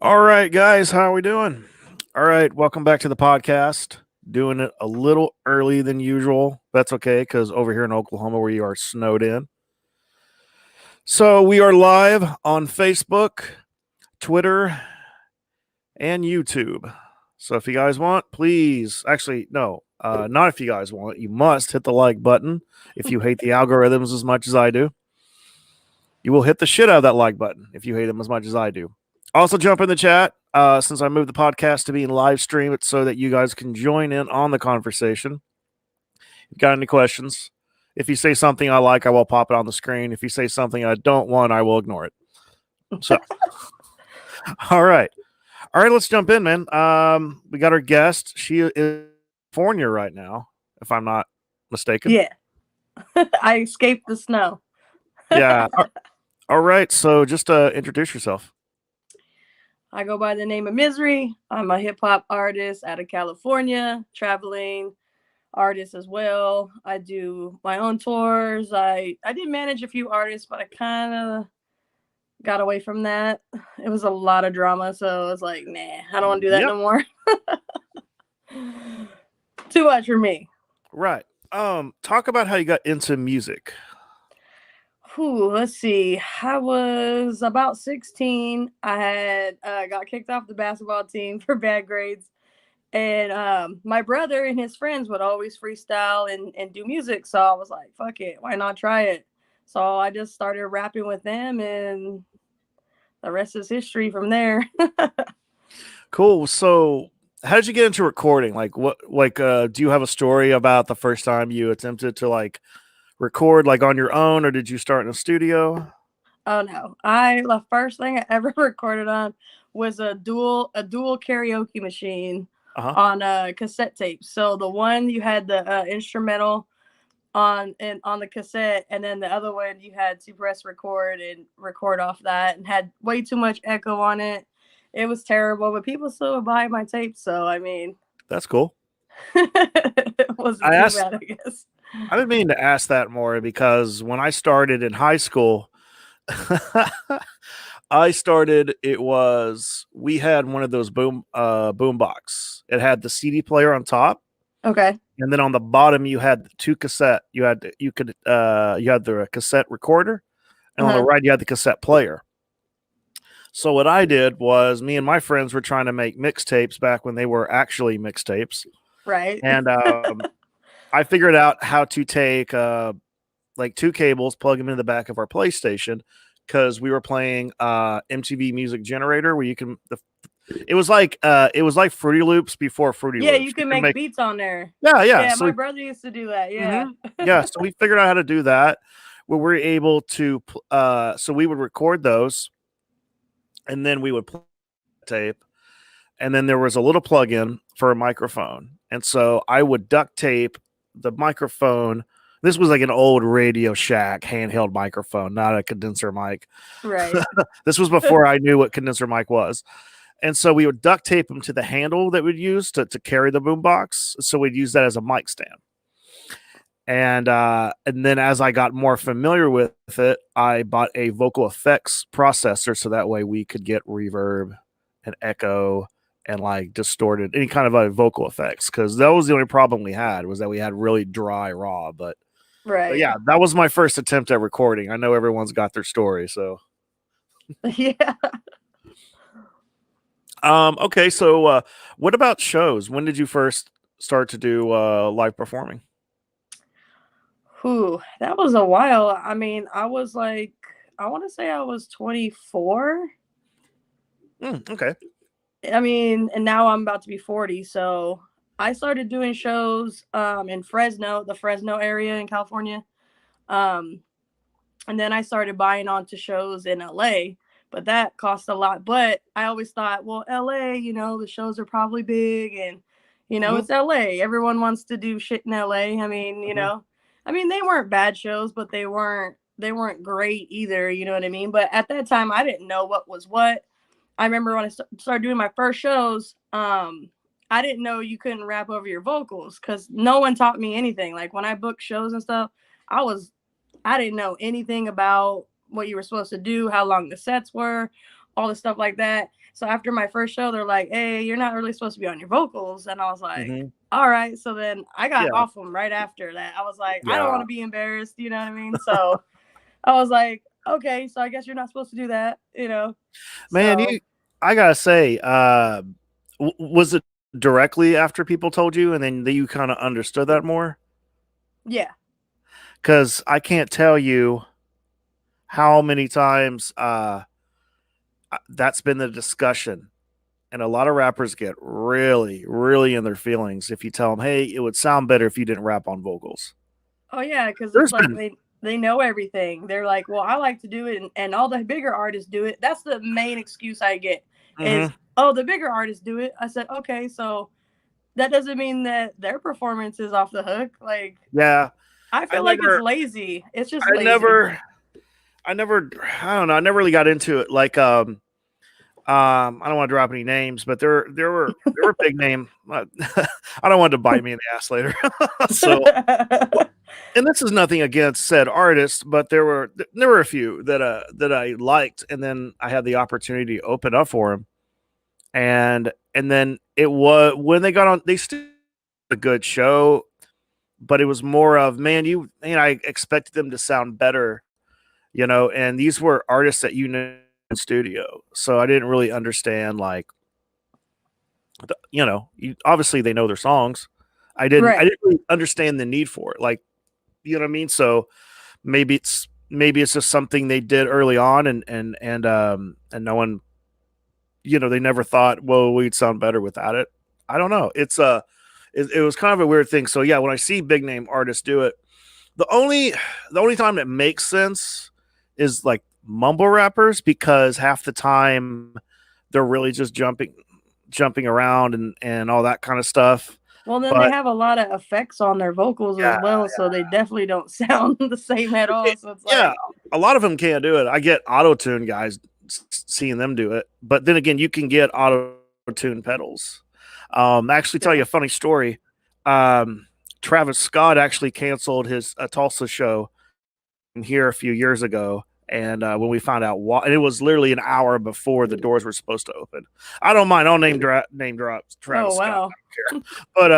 All right, guys, how are we doing? All right, welcome back to the podcast. Doing it a little early than usual. That's okay because over here in Oklahoma, we are snowed in. So we are live on Facebook, Twitter, and YouTube. So if you guys want, please, actually, no, not if you guys want, you must hit the like button if you hate the algorithms as much as I do. You will hit the shit out of that like button if you hate them as much as I do. Also, jump in the chat. Since I moved the podcast to being live stream, it's so that you guys can join in on the conversation. If you got any questions, if you say something I like, I will pop it on the screen. If you say something I don't want, I will ignore it. So, all right. All right, let's jump in, man. We got our guest. She is in California right now, if I'm not mistaken. Yeah. I escaped the snow. Yeah. All right. So just introduce yourself. I go by the name of Mizere. I'm a hip hop artist out of California, traveling artist as well. I do my own tours. I did manage a few artists, but I kind of got away from that. It was a lot of drama, so I was like, nah, I don't want to do that no more. Too much for me. Right. Talk about how you got into music. Let's see. I was about 16. I had got kicked off the basketball team for bad grades. And my brother and his friends would always freestyle and do music. So I was like, fuck it. Why not try it? So I just started rapping with them, and the rest is history from there. Cool. So how did you get into recording? Do you have a story about the first time you attempted to record on your own, or did you start in a studio? Oh no. The first thing I ever recorded on was a dual karaoke machine on cassette tape. So the one you had the instrumental on the cassette, and then the other one you had to press record and record off that, and had way too much echo on it. It was terrible, but people still would buy my tape, so I mean, that's cool. It wasn't too bad, I guess. I've been meaning to ask that more because when I started in high school, we had one of those boom box. It had the CD player on top. Okay. And then on the bottom you had two cassette. You had the cassette recorder, and on the right you had the cassette player. So what I did was, me and my friends were trying to make mixtapes back when they were actually mixtapes. Right. And I figured out how to take two cables, plug them into the back of our PlayStation, because we were playing MTV Music Generator, where you can. It was like Fruity Loops before Fruity Loops. Yeah, you can make beats on there. Yeah. Yeah, so my brother used to do that. Yeah. Mm-hmm. Yeah, so we figured out how to do that. Where we're able to, so we would record those, and then we would play tape, and then there was a little plug-in for a microphone, and so I would duct tape the microphone. This was like an old Radio Shack handheld microphone, not a condenser mic. Right. This was before I knew what condenser mic was. And so we would duct tape them to the handle that we'd use to carry the boombox. So we'd use that as a mic stand. And then as I got more familiar with it, I bought a vocal effects processor, so that way we could get reverb and echo and distorted, any kind of vocal effects, because that was the only problem we had, was that we had really dry raw. But yeah, that was my first attempt at recording. I know everyone's got their story, so yeah. Okay, so what about shows? When did you first start to do live performing? That was a while. I mean, I was I want to say I was 24. Okay. I mean, and now I'm about to be 40. So I started doing shows in Fresno, the Fresno area in California. And then I started buying onto shows in LA, but that cost a lot. But I always thought, well, LA, the shows are probably big, and it's LA. Everyone wants to do shit in LA. I mean, they weren't bad shows, but they weren't great either. You know what I mean? But at that time, I didn't know what was what. I remember when I started doing my first shows, I didn't know you couldn't rap over your vocals, because no one taught me anything. Like when I booked shows and stuff, I didn't know anything about what you were supposed to do, how long the sets were, all the stuff like that. So after my first show, they're like, "Hey, you're not really supposed to be on your vocals," and I was like, Mm-hmm. "All right." So then I got Yeah. off them right after that. I was like, "I don't Yeah. want to be embarrassed," you know what I mean? So I was like, "Okay, so I guess you're not supposed to do that," you know? Man, So I gotta say, was it directly after people told you, and then you kind of understood that more? yeah. Because I can't tell you how many times that's been the discussion, and a lot of rappers get really, really in their feelings if you tell them, "Hey, it would sound better if you didn't rap on vocals." Oh yeah, because it's There's like been, they know everything. They're like, well, I like to do it, and all the bigger artists do it. That's the main excuse I get is, hmm oh, the bigger artists do it. I said, okay, so that doesn't mean that their performance is off the hook. Like yeah. I I feel like it's never, lazy. It's just I lazy. never, I never, I don't know. I never really got into it. Like, I don't want to drop any names, but there were big name. I don't want to bite me in the ass later. So, and this is nothing against said artists, but there were a few that I liked, and then I had the opportunity to open up for them, and then it was when they got on, they still did a good show, but it was more of man, I expected them to sound better, and these were artists that in studio, so I didn't really understand like obviously they know their songs. I Right. didn't really understand the need for it, like you know what I mean. So maybe it's just something they did early on, and no one, they never thought, well, we'd sound better without it. I don't know. It was kind of a weird thing. So yeah, when I see big name artists do it, the only the only time it makes sense is like mumble rappers, because half the time they're really just jumping around and all that kind of stuff. Well, then they But have a lot of effects on their vocals as yeah, well, so they definitely don't sound the same at all. So it's yeah, like, a lot of them can't do it. I get auto tune guys seeing them do it, but then again, you can get auto tune pedals. Actually, tell you yeah. a funny story. Um, Travis Scott actually canceled his Tulsa show here a few years ago. And when we found out why, and it was literally an hour before the doors were supposed to open. I don't mind. I'll name drop Oh Travis Scott. wow. I don't care. But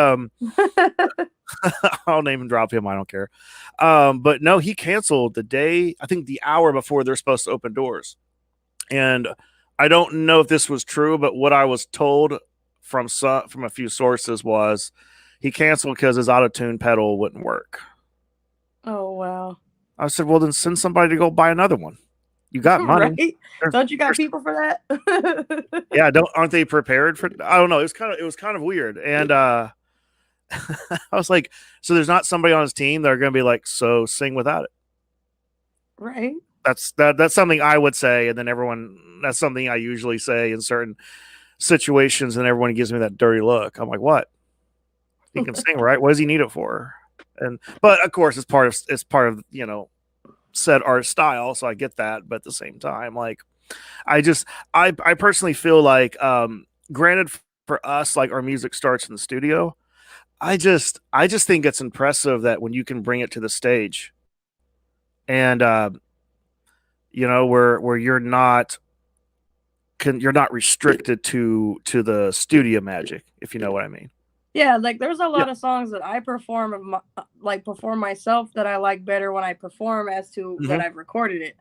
I'll name and drop him. I don't care. But no, he canceled the day. I think the hour before they're supposed to open doors. And I don't know if this was true, but what I was told from a few sources was he canceled because his auto tune pedal wouldn't work. Oh wow. I said, well, then send somebody to go buy another one. You got money. Right? There's, Don't you got there's, people for that? yeah, don't aren't they prepared for? I don't know. It was kind of weird, and I was like, so there's not somebody on his team that are going to be like, so sing without it. Right. That's something I would say, and then everyone. That's something I usually say in certain situations, and everyone gives me that dirty look. I'm like, what? He can sing, right? What does he need it for? But of course, it's part of said art style, so I get that. But at the same time, like I personally feel like, granted, for us, like our music starts in the studio. I just think it's impressive that when you can bring it to the stage, and where you're not restricted to the studio magic, if you know what I mean. Yeah, like there's a Yeah. lot of songs that I perform like perform myself that I like better when I perform as to that hmm I've recorded it.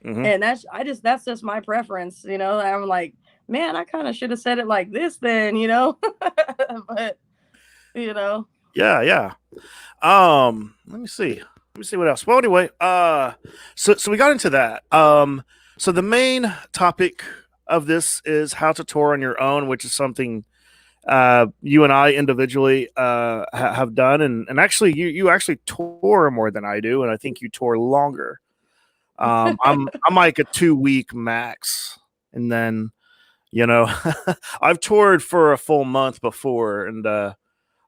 hmm And that's just my preference, you know. I'm like, man, I kind of should have said it like this then, you know. But you know, Yeah, yeah. Let me see. Let me see what else. Well, anyway, so we got into that. So the main topic of this is how to tour on your own, which is something you and I individually have done, and actually, you actually tour more than I do, and I think you tour longer. I'm like a 2 week max, and then you know, I've toured for a full month before, and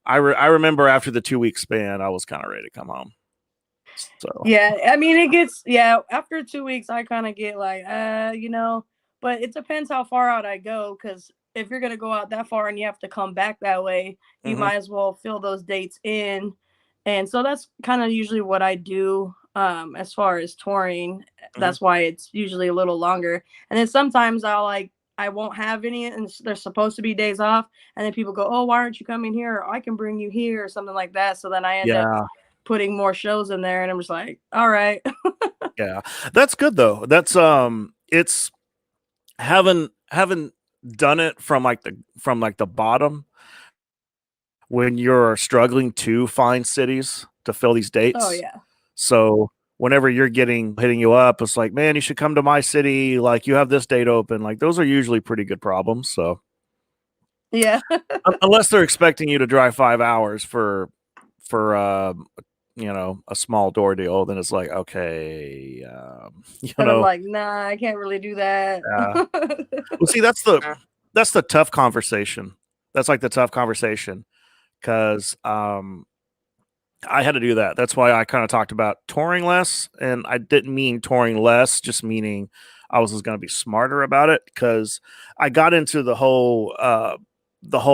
I remember after the 2 week span, I was kind of ready to come home. So. yeah, I mean, it gets, yeah, after 2 weeks, I kind of get like, you know, but it depends how far out I go. Cause if you're going to go out that far and you have to come back that way, you hmm might as well fill those dates in. And so that's kind of usually what I do. As far as touring, hmm that's why it's usually a little longer. And then sometimes I won't have any, and there's supposed to be days off, and then people go, "Oh, why aren't you coming here? Or I can bring you here," or something like that. So then I end up Yeah. putting more shows in there, and I'm just like, all right. Yeah. That's good though. That's it's haven't done it from like the bottom when you're struggling to find cities to fill these Oh dates. yeah, So whenever you're hitting you up, it's like, man, you should come to my city. Like you have this date open. Like those are usually pretty good problems. So yeah. unless they're expecting you to drive 5 hours for a small door deal, then it's like, okay, And I'm like, nah, I can't really do that. well, see, that's the tough conversation. That's like the tough conversation because I had to do that. That's why I kind of talked about touring less, and I didn't mean touring less, just meaning I was just going to be smarter about it because I got into the whole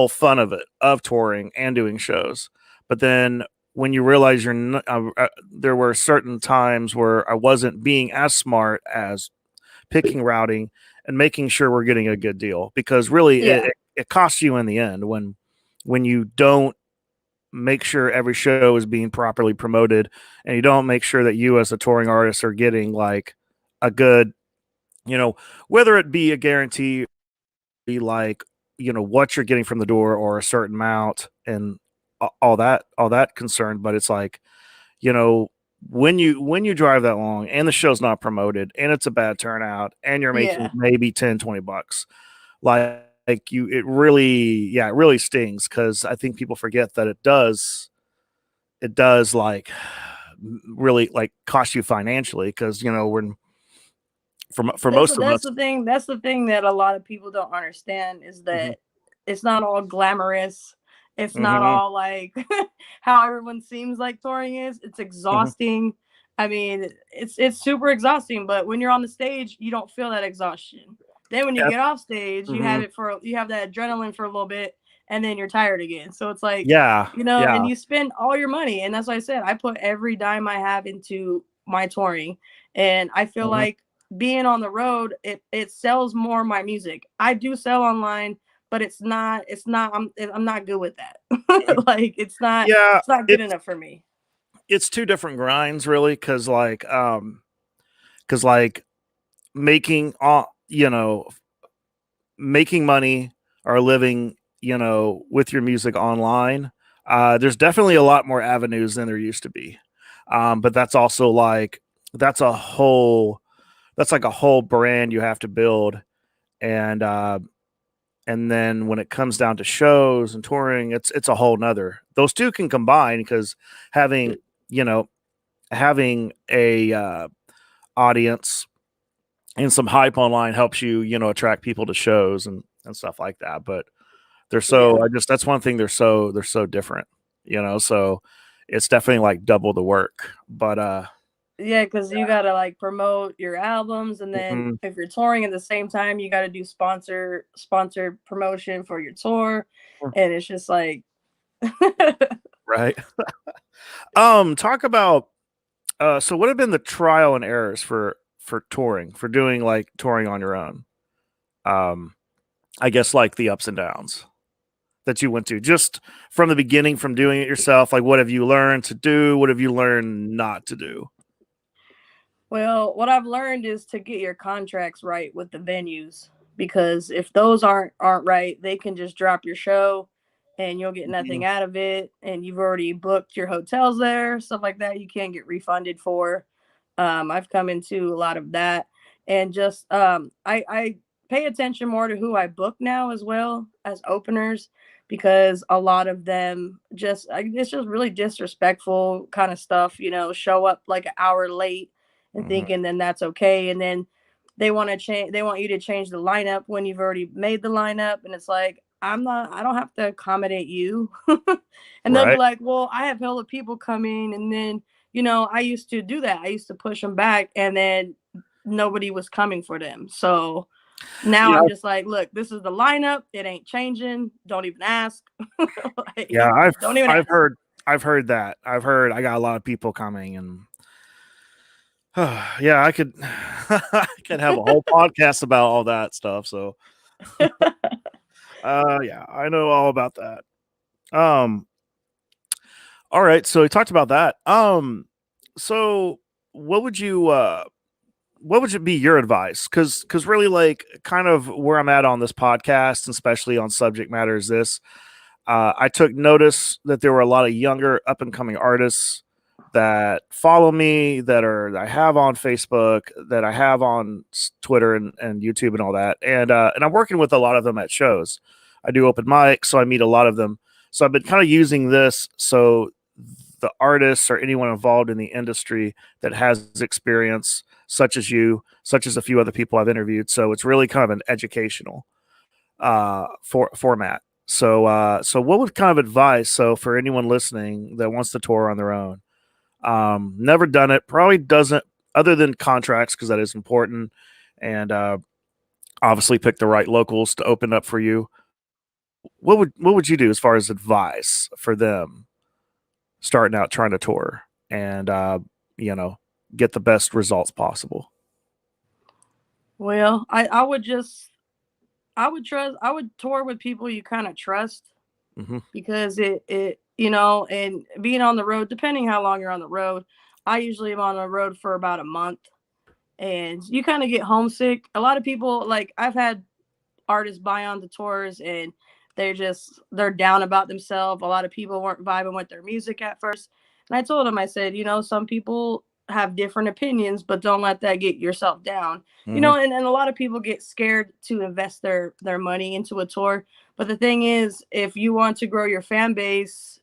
fun of it of touring and doing shows. But then when you realize there were certain times where I wasn't being as smart as picking routing and making sure we're getting a good deal because really Yeah, it costs you in the end when you don't make sure every show is being properly promoted and you don't make sure that you as a touring artist are getting like a good, you know, whether it be a guarantee, be like, what you're getting from the door or a certain amount and all that concern. But it's like, you know, when you drive that long and the show's not promoted and it's a bad turnout and you're making yeah. maybe 10-20 bucks, like it really stings because I think people forget that it does like really like cost you financially because when for That's most the, of that's us. the thing. That's the thing that a lot of people don't understand is Hmm. that it's not all glamorous. It's not Hmm. all like how everyone seems like touring is. It's Hmm. exhausting. I mean, it's super exhausting, but when you're on the stage, you don't feel that exhaustion. Then when you get off stage, Hmm. you have that adrenaline for a little bit, and then you're tired again. So it's like, Yeah, and yeah. you spend all your money, and that's what I said. I put every dime I have into my touring, and I feel Hmm. like being on the road, it sells more my music. I do sell online, but it's not I'm not good with that. Like Yeah, it's not good it's enough for me. it's two different grinds really because like making making money or living, with your music online, there's definitely a lot more avenues than there used to be. But that's also like that's a whole that's like a whole brand you have to build, and and then when it comes down to shows and touring, it's a whole nother. Those two can combine because having you know having a audience and some hype online helps you attract people to shows and stuff like that. But they're so Yeah. I just that's one thing they're so different, so it's definitely like double the work. But Yeah, because you gotta like promote your albums, and then mhm, if you're touring at the same time, you gotta do sponsored promotion for your tour, and it's just like right. Talk about so what have been the trial and errors for touring, for doing like touring on your own? Um I guess like the ups and downs that you went to just from the beginning, from doing it yourself. Like what have you learned to do? What have you learned not to do? Well, what I've learned is to get your contracts right with the venues, because if those aren't right, they can just drop your show and you'll get Mhm. nothing out of it, and you've already booked your hotels there, stuff like that you can't get refunded for. I've come into a lot of that, and just I pay attention more to who I book now as well as openers, because a lot of them it's just really disrespectful kind of stuff, show up like an hour late and Mhm. thinking then that's okay. And then they want you to change the lineup when you've already made the lineup. And it's like, I don't have to accommodate you. And they'll be Right. like, well, I have hella people coming. And then, I used to do that. I used to push them back, and then nobody was coming for them. So now Yeah. I'm just like, look, this is the lineup. It ain't changing. Don't even ask. Yeah. Like, I've don't even I've ask. heard I've heard that. I've heard I got a lot of people coming and yeah, I could I could have a whole podcast about all that stuff. So Yeah, I know all about that. Um, all right, so we talked about that. So what would you what would be your advice? Because really, like, kind of where I'm at on this podcast, especially on subject matter, is this. I took notice that there were a lot of younger, up and coming artists that follow me, that I have on Facebook, that I have on Twitter and YouTube and all that, and I'm working with a lot of them at shows. I do open mics, so I meet a lot of them. So I've been kind of using this so the artists or anyone involved in the industry that has experience, such as you, such as a few other people I've interviewed. So it's really kind of an educational format. So what would kind of advice? So for anyone listening that wants to tour on their own, never done it, probably doesn't, other than contracts because that is important, and obviously pick the right locals to open up for you. What would you do as far as advice for them starting out trying to tour and you know get the best results possible? Well, I would trust, I would tour with people you kind of trust, Mm-hmm. because it you know, and being on the road, depending how long you're on the road, I usually am on the road for about a month, and you kind of get homesick. A lot of people, like, I've had artists buy on the tours and they're down about themselves. A lot of people weren't vibing with their music at first. And I told them, I said, you know, some people have different opinions, but don't let that get yourself down. You Mm-hmm. know, and a lot of people get scared to invest their money into a tour. But the thing is, if you want to grow your fan base,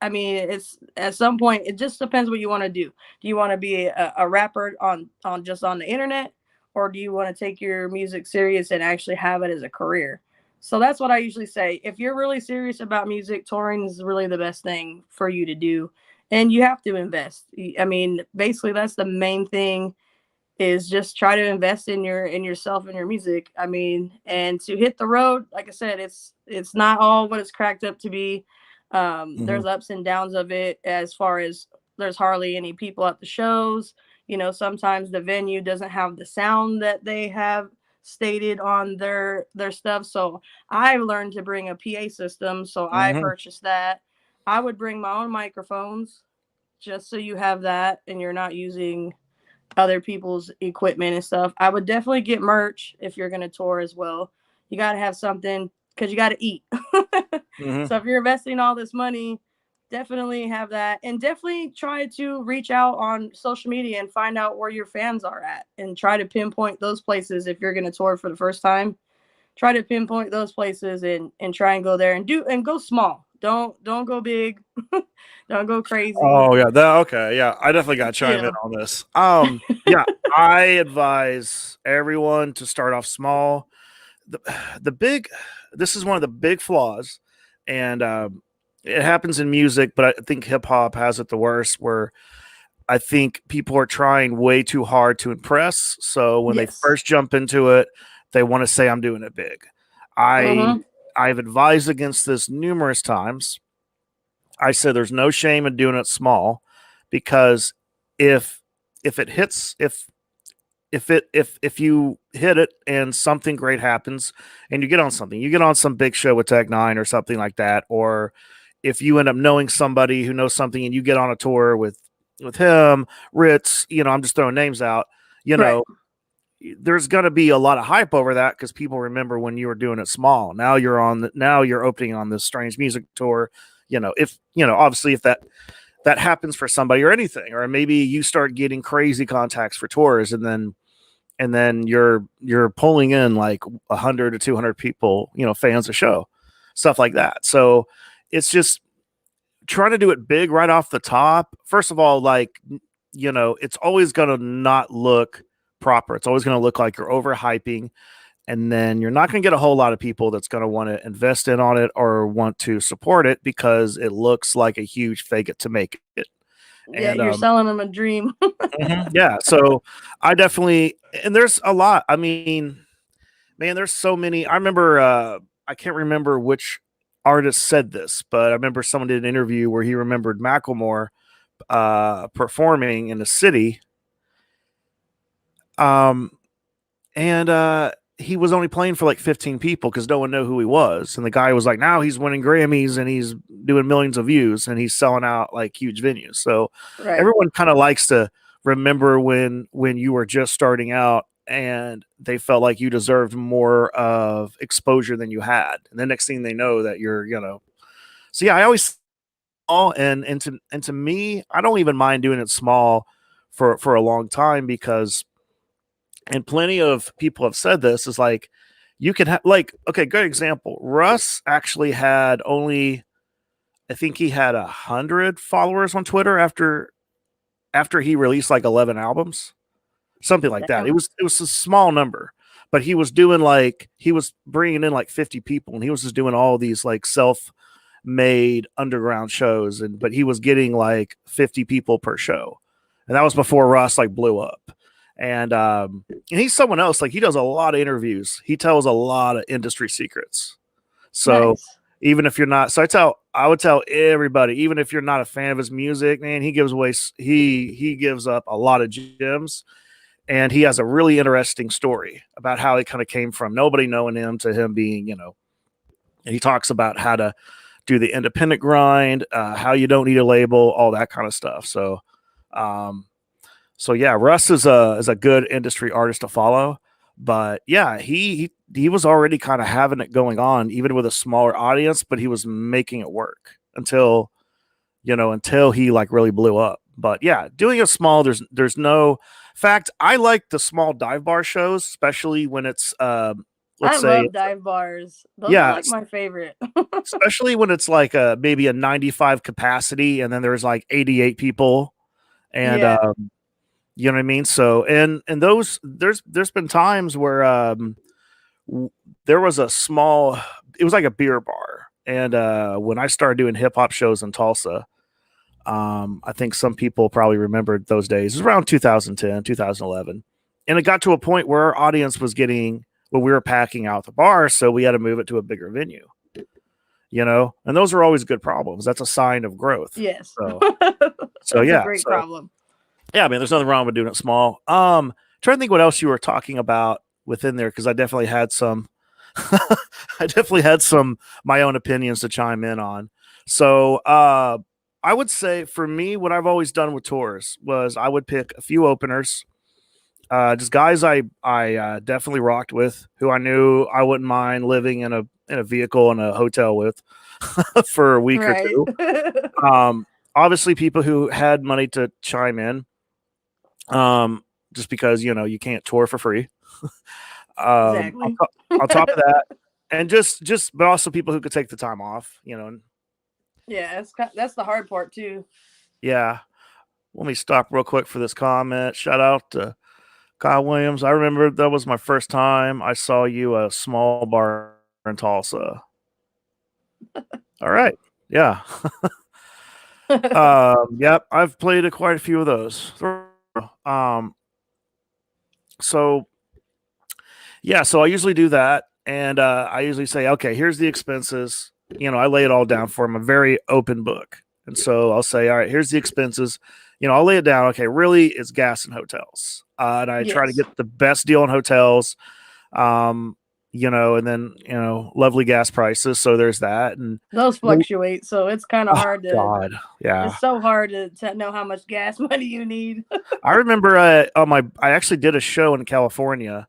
I mean, it's at some point it just depends what you want to do. Do you want to be a rapper on just on the internet, or do you want to take your music serious and actually have it as a career? So that's what I usually say. If you're really serious about music, touring is really the best thing for you to do, and you have to invest. I mean, basically that's the main thing, is just try to invest in yourself and your music. I mean, and to hit the road, like I said, it's not all what it's cracked up to be. Mm-hmm. There's ups and downs of it, as far as there's hardly any people at the shows. You know, sometimes the venue doesn't have the sound that they have stated on their stuff. So I learned to bring a PA system, so I Mm-hmm. purchased that. I would bring my own microphones, just so you have that and you're not using other people's equipment and stuff. I would definitely get merch if you're gonna tour as well. You gotta have something because you gotta eat. Mm-hmm. So if you're investing all this money, definitely have that, and definitely try to reach out on social media and find out where your fans are at, and try to pinpoint those places if you're gonna tour for the first time. Try to pinpoint those places and try and go there and do and go small. Don't go big. Don't go crazy. Oh yeah, that okay. Yeah, I definitely got to chime in Yeah. on this. Yeah, I advise everyone to start off small. The, the big, this is one of the big flaws, and it happens in music, but I think hip hop has it the worst. Where I think people are trying way too hard to impress. So when they Yes. first jump into it, they want to say, "I'm doing it big." I Mm-hmm. I've advised against this numerous times. I said there's no shame in doing it small because if if it hits if you hit it and something great happens and you get on something, you get on some big show with Tech Nine or something like that, or if you end up knowing somebody who knows something and you get on a tour with him, Ritz, I'm just throwing names out, you Right. know, there's going to be a lot of hype over that because people remember when you were doing it small. Now you're opening on this strange music tour. If obviously if that happens for somebody or anything, or maybe you start getting crazy contacts for tours, and then you're pulling in like 100 to 200 people, fans of show, stuff like that. So it's just trying to do it big right off the top. First of all, like, it's always going to not look proper. It's always going to look like you're overhyping, and then you're not going to get a whole lot of people that's going to want to invest in on it or want to support it because it looks like a huge fake it to make it. Yeah, And you're selling them a dream. yeah, so I definitely, and there's a lot. I mean, man, there's so many. I remember, I can't remember which artist said this, but I remember someone did an interview where he remembered Macklemore performing in the city. Um, and he was only playing for like 15 people because no one knew who he was. And the guy was like, now he's winning Grammys and he's doing millions of views and he's selling out like huge venues. So Right. everyone kind of likes to remember when you were just starting out and they felt like you deserved more of exposure than you had. And the next thing they know that you're, so yeah, I always and to me, I don't even mind doing it small for a long time because and plenty of people have said this is like you can have like okay, good example. Russ actually had only I think he had 100 followers on Twitter after he released like 11 albums, something like that. Damn. It was a small number, but he was doing like he was bringing in like 50 people, and he was just doing all these like self-made underground shows, and but he was getting like 50 people per show, and that was before Russ like blew up. And he's someone else. Like he does a lot of interviews. He tells a lot of industry secrets. So Nice. even if you're not, I would tell everybody, even if you're not a fan of his music, man, he gives away, he gives up a lot of gems, and he has a really interesting story about how it kind of came from nobody knowing him to him being, and he talks about how to do the independent grind, how you don't need a label, all that kind of stuff. So yeah, Russ is a good industry artist to follow. But yeah, he was already kind of having it going on, even with a smaller audience, but he was making it work until he like really blew up. But yeah, doing it small, there's no fact. I like the small dive bar shows, especially when it's let's I say love dive bars. Those are yeah, like my favorite. especially when it's like maybe a 95 capacity and then there's like 88 people and Yeah. you know what I mean? So and those there's been times where there was a small it was like a beer bar. And when I started doing hip hop shows in Tulsa, I think some people probably remembered those days. It was around 2010, 2011. And it got to a point where our audience was getting we were packing out the bar, so we had to move it to a bigger venue. And those are always good problems. That's a sign of growth. Yes. So That's a yeah. great problem. Yeah, I mean, there's nothing wrong with doing it small. Trying to think what else you were talking about within there because I definitely had some. I definitely had some my own opinions to chime in on. So I would say for me, what I've always done with tours was I would pick a few openers, just guys I definitely rocked with, who I knew I wouldn't mind living in a vehicle in a hotel with for a week or Right. two. Obviously, people who had money to chime in. Just because you can't tour for free. Exactly. On top of that, and but also people who could take the time off. Yeah, that's the hard part too. Yeah. Let me stop real quick for this comment. Shout out to Kyle Williams. I remember that was my first time I saw you a small bar in Tulsa. All right. Yeah. Yep. I've played quite a few of those. So yeah, so I usually do that, and I usually say, okay, here's the expenses. I lay it all down for them. I'm a very open book, and so I'll say, all right, here's the expenses. I'll lay it down. Okay, really, it's gas and hotels, and I try to Yes. get the best deal on hotels. And then lovely gas prices. So there's that, and Those fluctuate, so it's kind of oh hard to. God, yeah. It's so hard to know how much gas money you need. I remember I actually did a show in California.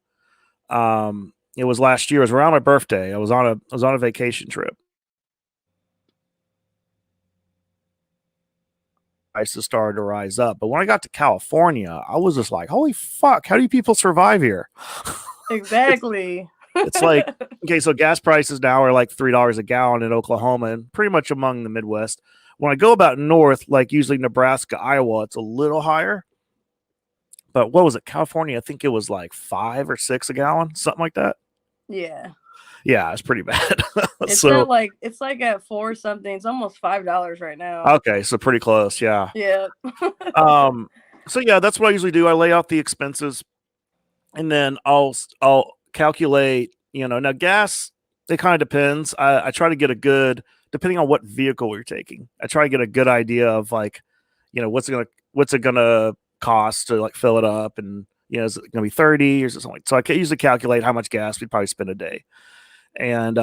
It was last year. It was around my birthday. I was on a vacation trip. Prices started to rise up, but when I got to California, I was just like, "Holy fuck! How do you people survive here?" Exactly. It's like okay, so gas prices now are like $3 a gallon in Oklahoma, and pretty much among the Midwest. When I go about north, like usually Nebraska, Iowa, it's a little higher. But what was it? California, I think it was like 5 or 6 a gallon, something like that. Yeah. Yeah, it's pretty bad. It's So it's like at 4 something. It's almost $5 right now. okay, so pretty close, yeah. Yeah. So yeah, that's what I usually do. I lay out the expenses, and then I'll calculate. Now gas. It kind of depends. I try to get a good, depending on what vehicle you're taking. I try to get a good idea of like, what's it gonna cost to like fill it up and Is it going to be 30 or is it something? So I can usually calculate how much gas we'd probably spend a day, and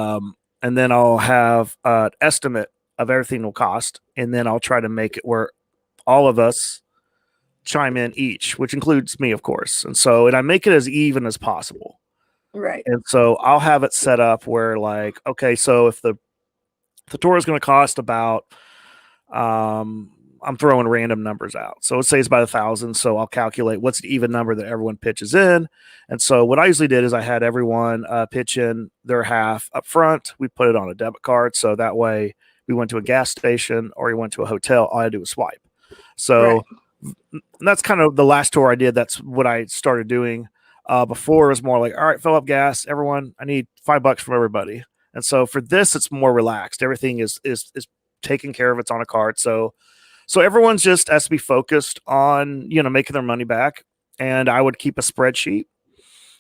then I'll have an estimate of everything will cost, and then I'll try to make it where all of us chime in each, which includes me, of course. And I make it as even as possible. Right. And so I'll have it set up where, like, okay, so if the tour is going to cost about, I'm throwing random numbers out. So let's say it's about 1,000. So I'll calculate what's the even number that everyone pitches in. And so what I usually did is I had everyone pitch in their half up front. We put it on a debit card. So that way we went to a gas station or we went to a hotel, all I had to do was swipe. So that's kind of the last tour I did. That's what I started doing. Before it was more like, all right, fill up gas, everyone. I need $5 from everybody. And so for this, it's more relaxed. Everything is taken care of. It's on a card. So everyone's just has to be focused on, making their money back. And I would keep a spreadsheet.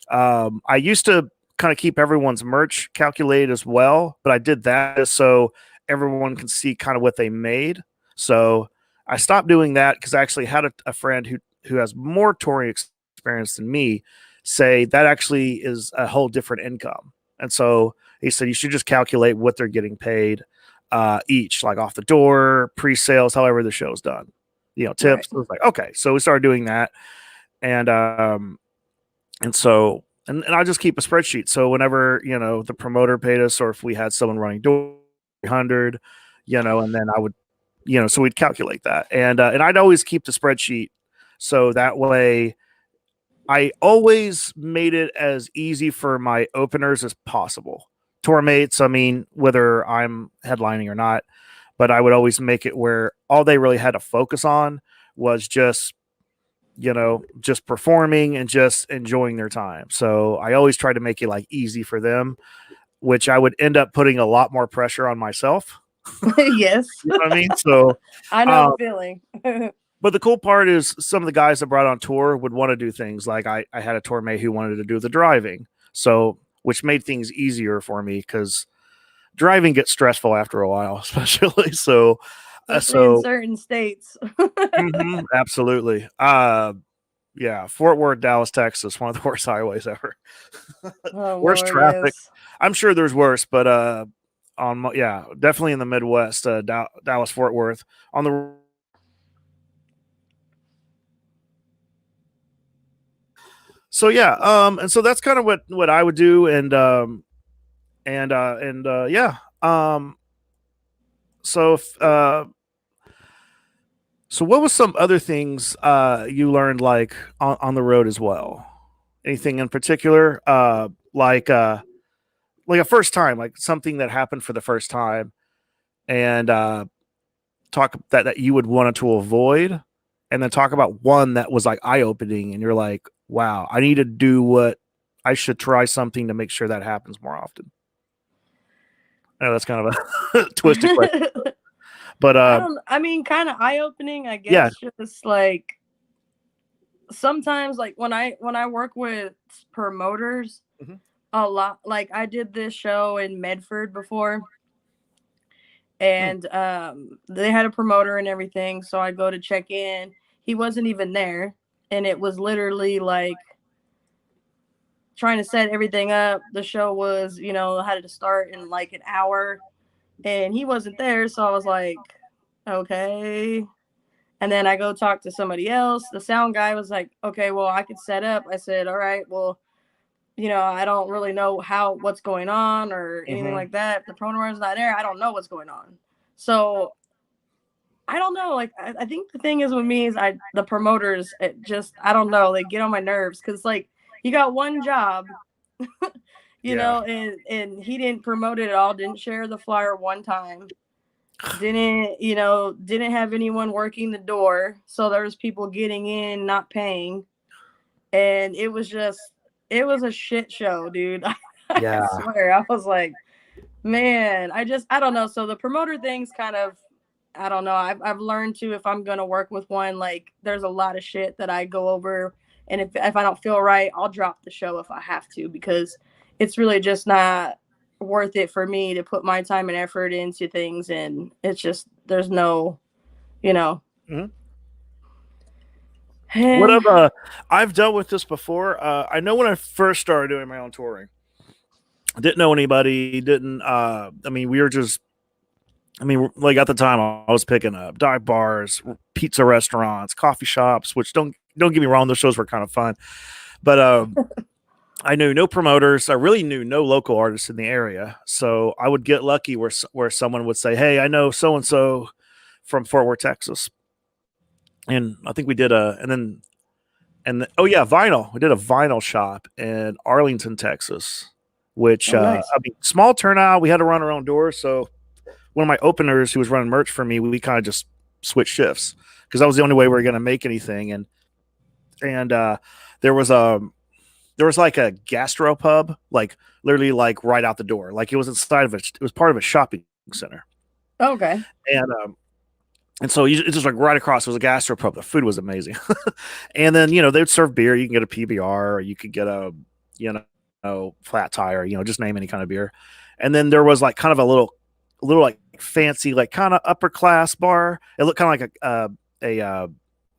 I used to kind of keep everyone's merch calculated as well, but I did that just so everyone can see kind of what they made. So I stopped doing that because I actually had a friend who has more touring experience than me say that actually is a whole different income. And so he said you should just calculate what they're getting paid each, like off the door, pre-sales, however the show's done, tips. Right. So it was like, okay, so we started doing that, and so I just keep a spreadsheet. So whenever the promoter paid us, or if we had someone running door 300, and then I would, so we'd calculate that, and I'd always keep the spreadsheet, so that way I always made it as easy for my openers as possible. Tour mates, I mean, whether I'm headlining or not, but I would always make it where all they really had to focus on was just performing and just enjoying their time. So I always try to make it like easy for them, which I would end up putting a lot more pressure on myself. Yes. You know what I mean? So I know the feeling. But the cool part is some of the guys that brought on tour would want to do things like I had a tour mate who wanted to do the driving. So, which made things easier for me because driving gets stressful after a while, especially. So, especially in certain states. Absolutely. Yeah. Fort Worth, Dallas, Texas, one of the worst highways ever. Worst traffic. Yes. I'm sure there's worse, but definitely in the Midwest, Dallas, Fort Worth on the. So yeah, and so that's kind of what I would do, and yeah, so what was some other things you learned like on the road as well? Anything in particular, like a first time, like something that happened for the first time, and talk that you would want to avoid, and then talk about one that was like eye opening, and you're like, wow, I need to do what I should try something to make sure that happens more often. I know that's kind of a twisted question, but I mean, kind of eye opening, I guess. Yeah. Just like sometimes, like when I work with promoters, a lot. Like I did this show in Medford before, and they had a promoter and everything. So I go to check in. He wasn't even there, and it was literally like trying to set everything up. The show was, had to start in like an hour, and he wasn't there. So I was like, okay. And then I go talk to somebody else. The sound guy was like, okay, well, I could set up. I said, all right, well, I don't really know what's going on or anything like that. If the promoter is not there, I don't know what's going on. So I don't know. Like, I think the thing is with me is the promoters, I don't know, they get on my nerves because like you got one job, know, and he didn't promote it at all, didn't share the flyer one time. Didn't have anyone working the door. So there was people getting in, not paying. And it was a shit show, dude. Yeah. I swear. I was like, man, I don't know. So the promoter thing's kind of, I don't know. I've learned to, if I'm going to work with one, like there's a lot of shit that I go over. And if I don't feel right, I'll drop the show if I have to, because it's really just not worth it for me to put my time and effort into things. And it's just, there's no, What Man. of I've dealt with this before. I know when I first started doing my own touring, didn't know anybody. Didn't. I mean, we were just. I mean, like at the time, I was picking up dive bars, pizza restaurants, coffee shops. Which don't get me wrong, those shows were kind of fun. But I knew no promoters. I really knew no local artists in the area. So I would get lucky where someone would say, "Hey, I know so and so from Fort Worth, Texas," and I think we did oh yeah, vinyl. We did a vinyl shop in Arlington, Texas, which Oh, nice. I mean, small turnout. We had to run our own doors. So one of my openers who was running merch for me, we kind of just switched shifts because that was the only way we were going to make anything. And there was a there was like a gastro pub, like literally like right out the door. Like it was inside of it. It was part of a shopping center. Okay. And so it's just like right across. It was a gastro pub. The food was amazing. And then they'd serve beer. You can get a PBR, or you could get a you flat tire. Just name any kind of beer. And then there was like kind of a little like fancy, like kind of upper class bar. It looked kind of like a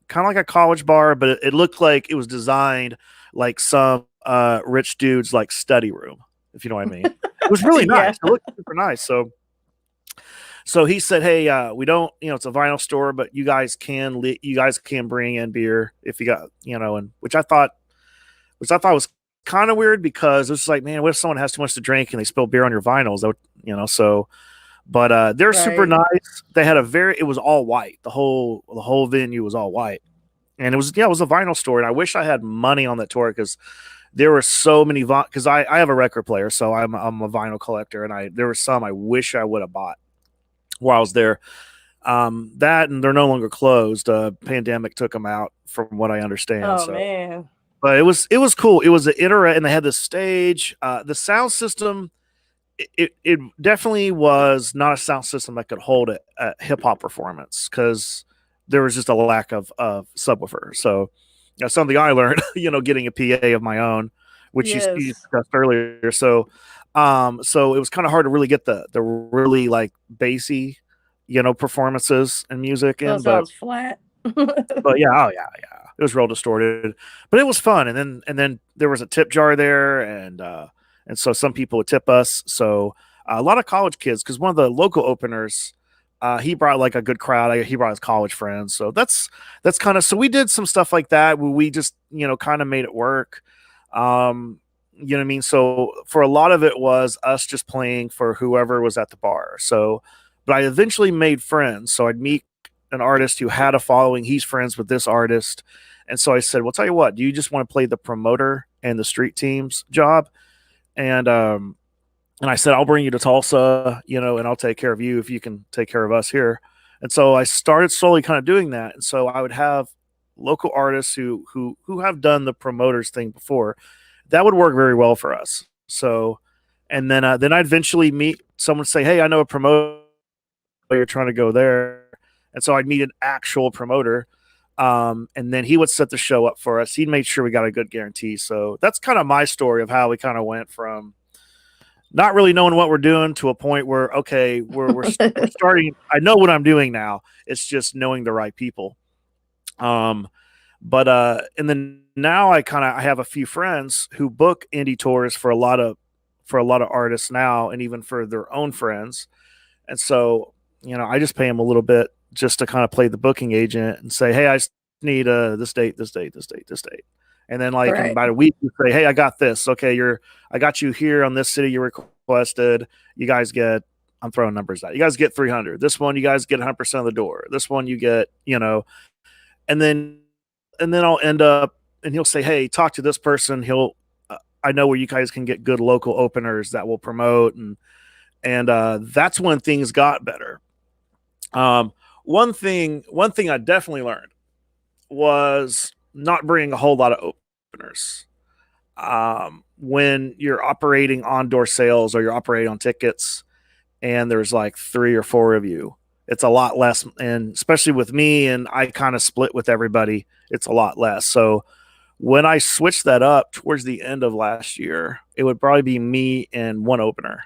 kind of like a college bar, but it looked like it was designed like some rich dude's like study room, if you know what I mean. It was really Yeah. nice. It looked super nice. So he said, "Hey, we don't, it's a vinyl store, but you guys can bring in beer if you got, and which I thought was kind of weird because it's like, man, what if someone has too much to drink and they spill beer on your vinyls? So, but they're super Right. nice. They had it was all white. The whole venue was all white, and it was a vinyl store. And I wish I had money on that tour because there were so many because I have a record player, so I'm a vinyl collector, and there were some I wish I would have bought while I was there. That and they're no longer closed. Pandemic took them out, from what I understand. Oh So, man. but it was cool. It was an and they had the stage, the sound system. It definitely was not a sound system that could hold a hip hop performance because there was just a lack of subwoofer. So that's something I learned, getting a PA of my own, which you Yes. discussed earlier. So it was kind of hard to really get the really like bassy, performances and music So in, it but sounds flat. yeah, oh yeah, it was real distorted, but it was fun. And then there was a tip jar there, and so some people would tip us. So a lot of college kids, because one of the local openers, he brought like a good crowd. He brought his college friends, so that's kind of, so we did some stuff like that where we just kind of made it work. You know what I mean? So for a lot of it was us just playing for whoever was at the bar. So, but I eventually made friends. So I'd meet an artist who had a following. He's friends with this artist. And so I said, well, tell you what, do you just want to play the promoter and the street team's job? And I said, I'll bring you to Tulsa, and I'll take care of you if you can take care of us here. And so I started slowly kind of doing that. And so I would have local artists who have done the promoters thing before. That would work very well for us. So, and then I'd eventually meet someone, say, hey, I know a promoter, you're trying to go there. And so I'd meet an actual promoter. And then he would set the show up for us. He made sure we got a good guarantee. So that's kind of my story of how we kind of went from not really knowing what we're doing to a point where, okay, we're starting. I know what I'm doing now. It's just knowing the right people. But and then now I have a few friends who book indie tours for a lot of artists now, and even for their own friends. And so, I just pay them a little bit just to kind of play the booking agent and say, hey, I need this date, this date, this date, this date. And then like in Right. about a week, you say, hey, I got this. Okay, I got you here on this city you requested. You guys get, I'm throwing numbers out. You guys get 300. This one, you guys get 100% of the door. This one, you get, and then I'll end up, and he'll say, hey, talk to this person. I know where you guys can get good local openers that will promote, and that's when things got better. Um, one thing I definitely learned was not bringing a whole lot of openers. When you're operating on door sales or you're operating on tickets, and there's like 3 or 4 of you, it's a lot less. And especially with me, and I kind of split with everybody, it's a lot less. So when I switched that up towards the end of last year, it would probably be me and one opener,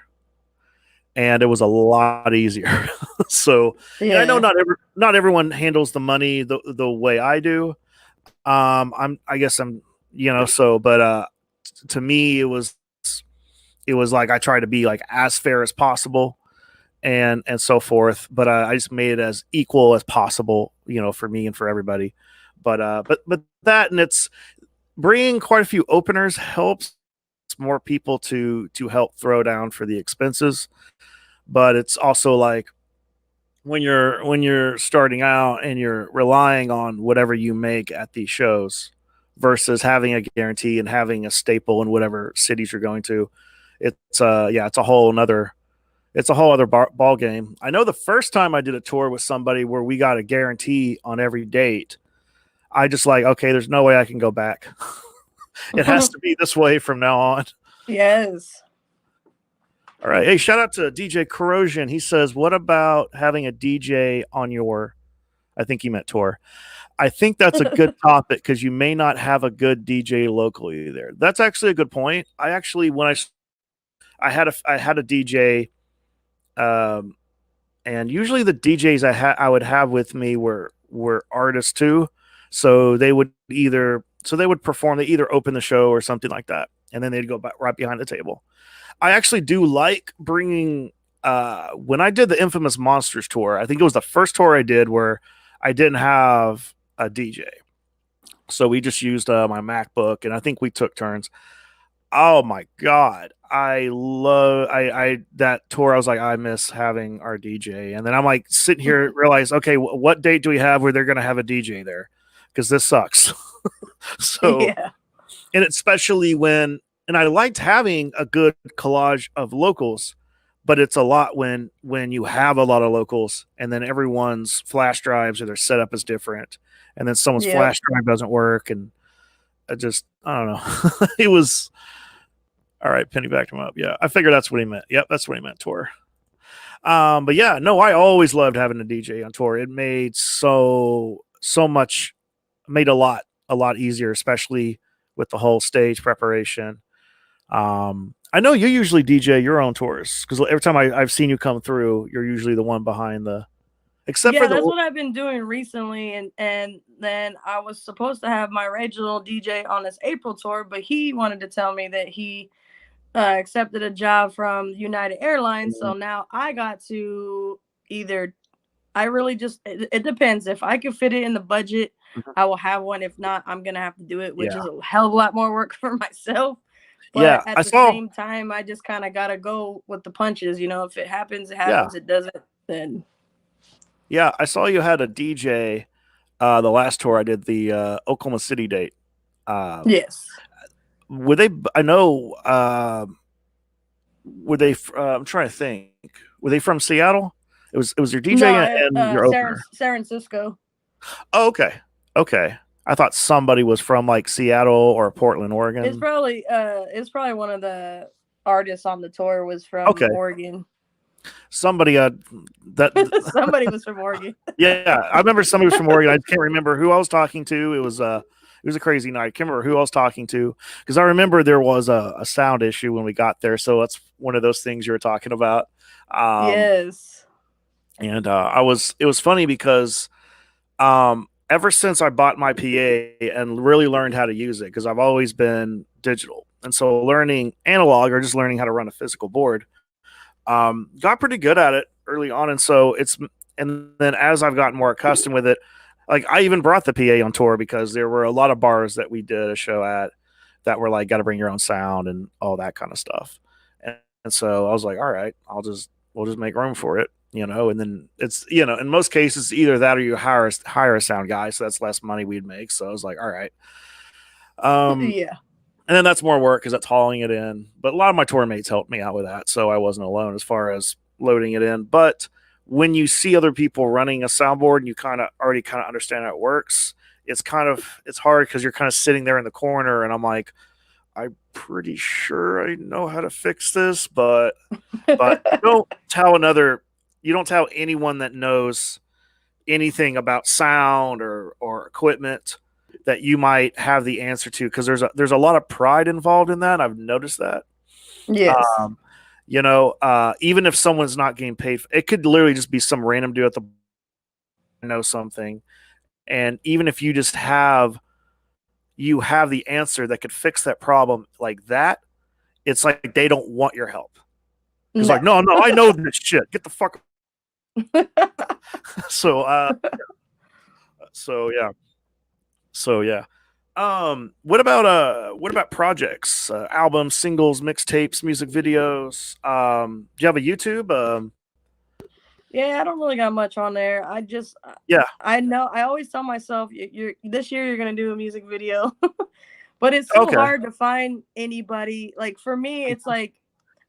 and it was a lot easier. So, and I know Yeah. not everyone handles the money the way I do. I guess I'm, so, but to me, it was like I tried to be like as fair as possible and so forth. But I just made it as equal as possible, for me and for everybody. But that, and it's bringing quite a few openers helps more people to help throw down for the expenses. But it's also like when you're starting out and you're relying on whatever you make at these shows versus having a guarantee and having a staple in whatever cities you're going to, it's a whole another it's a whole other ball game. I know the first time I did a tour with somebody where we got a guarantee on every date, I just like, okay, there's no way I can go back. It has to be this way from now on. Yes. All right. Hey, shout out to DJ Corrosion. He says, what about having a DJ on your, I think he meant tour. I think that's a good topic because you may not have a good DJ locally there. That's actually a good point. I actually, when I had a DJ, and usually the DJs I would have with me were artists too. So they would perform, they either open the show or something like that. And then they'd go back right behind the table. I actually do like bringing, when I did the Infamous Monsters tour, I think it was the first tour I did where I didn't have a DJ. So we just used my MacBook, and I think we took turns. Oh my God. I that tour. I was like, I miss having our DJ. And then I'm like sitting here, realize, okay, what date do we have where they're going to have a DJ there? Because this sucks. So, Yeah. and especially and I liked having a good collage of locals, but it's a lot when you have a lot of locals and then everyone's flash drives or their setup is different, and then someone's Yep. flash drive doesn't work, and I don't know. It was all right. Penny backed him up. Yeah, I figured that's what he meant. Yep, that's what he meant. Tour. But yeah, no, I always loved having a DJ on tour. It made so much, made a lot easier, especially with the whole stage preparation. I know you usually DJ your own tours because every time I've seen you come through, you're usually the one behind the, except for Yeah, the, that's what I've been doing recently, and then I was supposed to have my regional DJ on this April tour, but he wanted to tell me that he accepted a job from United Airlines, so now I got to either. I really just it depends. If I can fit it in the budget, I will have one. If not, I'm gonna have to do it, which yeah, is a hell of a lot more work for myself. But yeah. at I the saw, same time, I just kind of gotta go with the punches. If it happens, it yeah, happens. It doesn't, then yeah. I saw you had a DJ. The last tour I did, the Oklahoma City date. Uh, yes. were they? I know. Were they? I'm trying to think. Were they from Seattle? It was your DJ No, and your opener. San Francisco. Oh, okay, okay. I thought somebody was from like Seattle or Portland, It's Oregon. probably one of the artists on the tour was from Okay, Oregon. somebody that Somebody was from Oregon. yeah, I remember somebody was from Oregon. I can't remember who I was talking to. It was a crazy night. I can't remember who I was talking to because I remember there was a sound issue when we got there. So that's one of those things you were talking about. Yes. And it was funny because ever since I bought my PA and really learned how to use it, because I've always been digital, and so learning analog or just learning how to run a physical board, got pretty good at it early on. And then as I've gotten more accustomed with it, like I even brought the PA on tour because there were a lot of bars that we did a show at that were like, got to bring your own sound and all that kind of stuff. And so I was like, all right, we'll just make room for it, and then it's, in most cases, either that or you hire a sound guy. So that's less money we'd make. So I was like, all right. Yeah. And then that's more work because that's hauling it in. But a lot of my tour mates helped me out with that. So I wasn't alone as far as loading it in. But when you see other people running a soundboard and you already understand how it works, it's hard because you're kind of sitting there in the corner and I'm like, I'm pretty sure I know how to fix this, but you don't tell anyone that knows anything about sound or equipment that you might have the answer to, because there's a lot of pride involved in that. I've noticed that. Yes. Even if someone's not getting paid, it could literally just be some random dude at the know something, and even if you just have you have the answer that could fix that problem like that, it's like they don't want your help. Because like, No. no, I know this shit. Get the fuck. so so yeah. So yeah. What about projects, albums, singles, mixtapes, music videos? Do you have a YouTube? Yeah, I don't really got much on there. Yeah. I know I always tell myself you're this year you're gonna do a music video, but it's so Okay. hard to find anybody. Like for me, it's like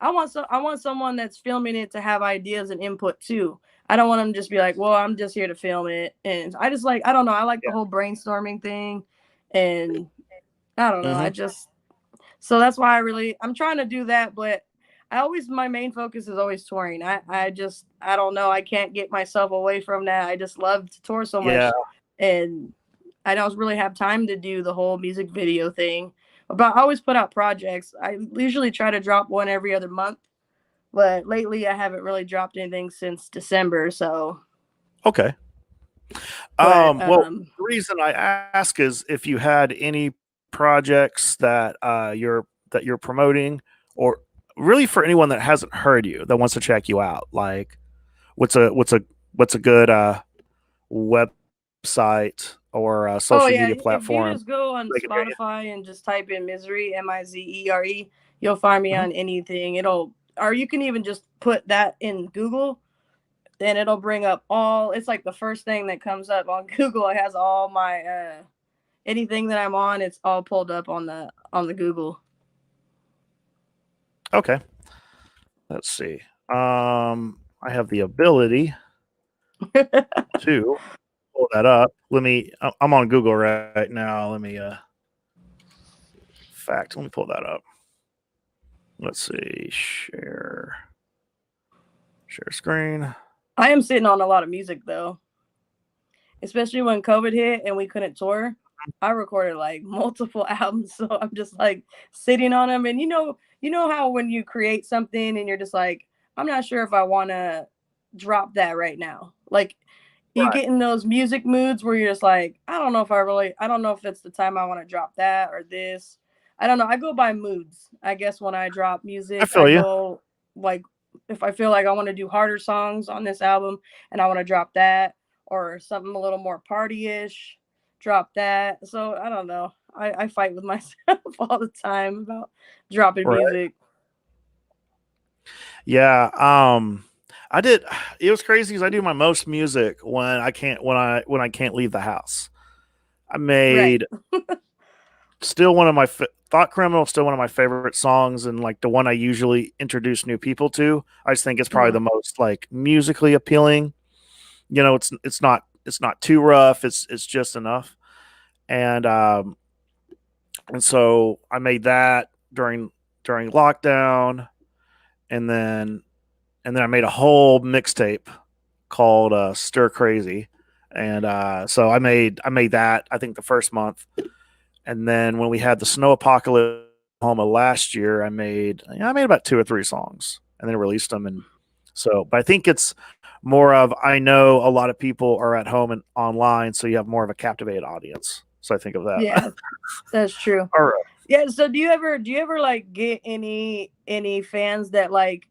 I want someone that's filming it to have ideas and input too. I don't want them to just be like, well, I'm just here to film it, and I just like I don't know. I like the Yeah. whole brainstorming thing, and I don't know. Mm-hmm. So that's why I'm trying to do that, but my main focus is always touring. I don't know, I can't get myself away from that. I just love to tour so Yeah. much, and I don't really have time to do the whole music video thing. But I always put out projects. I usually try to drop one every other month, but lately I haven't really dropped anything since December. So, Okay. but Well, the reason I ask is if you had any projects that you're promoting, or really for anyone that hasn't heard you that wants to check you out. Like, what's a good website or oh social yeah, media if you platform? just go on They can hear you. Spotify and just type in Mizere, Mizere, you'll find me Mhm. on anything. Or you can even just put that in Google, then it'll bring up it's like the first thing that comes up on Google. It has all my anything that I'm on, it's all pulled up on the Google. Okay. Let's see. I have the ability to pull that up. I'm on Google right now. Let me pull that up. Let's see. Share screen. I am sitting on a lot of music though, especially when COVID hit and we couldn't tour. I recorded like multiple albums, so I'm just like sitting on them. And you know how when you create something and you're just like, I'm not sure if I want to drop that right now. Like you Right. get in those music moods where you're just like, I don't know if it's the time I want to drop that or this. I don't know. I go by moods. I guess when I drop I music, I feel you. go like if I feel like I want to do harder songs on this album and I want to drop that, or something a little more party-ish, drop that. So I don't know. I fight with myself all the time about dropping Right. music. Yeah. I did. It was crazy because I do my most music when I can't leave the house. I Right. made still one of my Thought Criminal, still one of my favorite songs, and like the one I usually introduce new people to. I just think it's probably Mhm. the most like musically appealing. It's not too rough. It's just enough. And so I made that during lockdown, and then I made a whole mixtape called Stir Crazy, and so I made that I think the first month, and then when we had the snow apocalypse in Oklahoma last year, I made about 2 or 3 songs, and then released them, and so but I think it's more of I know a lot of people are at home and online, so you have more of a captivated audience. So I think of that. Yeah, that's true. All right. Yeah, so do you ever like get any fans that like